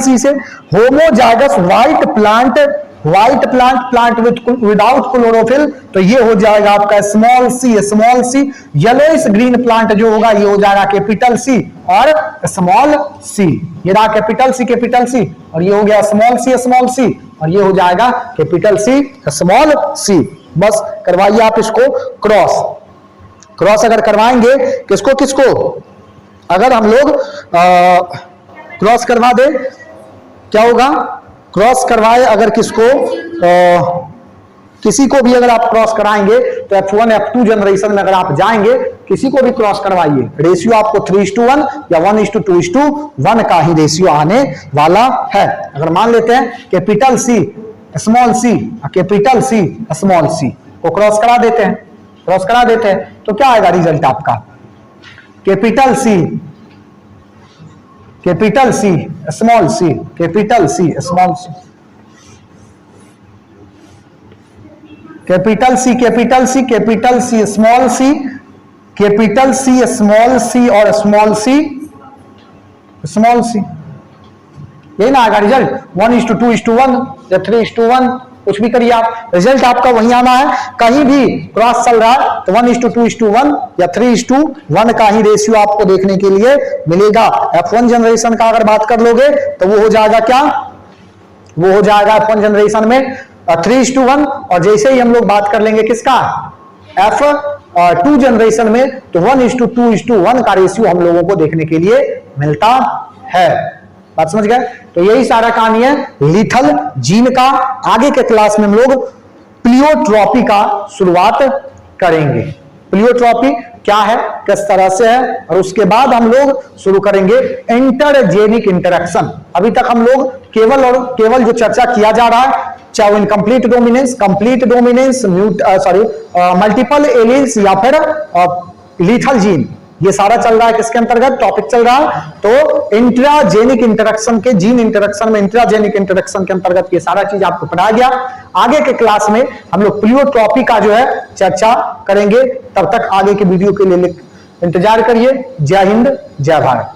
सी से। Homozygous white plant plant without chlorophyll, तो ये हो जाएगा आपका small C. Yellowish green plant जो होगा ये हो जाएगा कैपिटल सी और स्मॉल सी। ये रहा कैपिटल सी और ये हो गया स्मॉल सी और ये हो जाएगा कैपिटल सी स्मॉल सी। बस करवाइए आप इसको क्रॉस अगर करवाएंगे किसको अगर हम लोग क्रॉस करवा दे, क्या होगा, क्रॉस करवाए अगर किसी को भी अगर आप क्रॉस कराएंगे तो F1 F2 जनरेशन में अगर आप जाएंगे, किसी को भी क्रॉस करवाइए, रेशियो आपको 3:1 या 1:2:1 का ही रेशियो आने वाला है। अगर मान लेते हैं capital C small C, capital C small C को क्रॉस करा देते हैं तो क्या आएगा रिजल्ट आपका, capital C small C, capital C small C, capital C small C, capital C small C और स्मॉल सी, यही ना आएगा रिजल्ट। 1:2:1 या 3:1 कुछ भी करिए आप, रिजल्ट आपका वही आना है। कहीं भी क्रॉस चल रहा है तो 1:2:1 या 3:1 का ही रेशियो आपको देखने के लिए मिलेगा। F1 जनरेशन का अगर बात कर लोगे तो वो हो जाएगा क्या, वो हो जाएगा F1 जनरेशन में 3:1 और जैसे ही हम लोग बात कर लेंगे किसका, F2 जनरेशन में तो 1:2:1 का रेशियो हम लोगों को देखने के लिए मिलता है। बात समझ गए? तो यही सारा कहानी है लिथल जीन का। आगे के क्लास में हम लोग प्लियोट्रॉपी का शुरुआत करेंगे। प्लियोट्रॉपी क्या है किस तरह से है, और उसके बाद हम लोग शुरू करेंगे इंटरजेनिक इंटरेक्शन। अभी तक हम लोग केवल जो चर्चा किया जा रहा है, चाहे वो इनकम्प्लीट डोमिनेंस, मल्टीपल एलील्स या फिर लीथल जीन, ये सारा चल रहा है किसके अंतर्गत, टॉपिक चल रहा है तो इंट्राजेनिक इंटरेक्शन के, जीन इंटरेक्शन में इंट्राजेनिक इंटरेक्शन के अंतर्गत ये सारा चीज आपको पढ़ाया गया। आगे के क्लास में हम लोग प्लियोट्रॉपी का जो है चर्चा करेंगे। तब तक आगे के वीडियो के लिए इंतजार करिए। जय हिंद, जय भारत।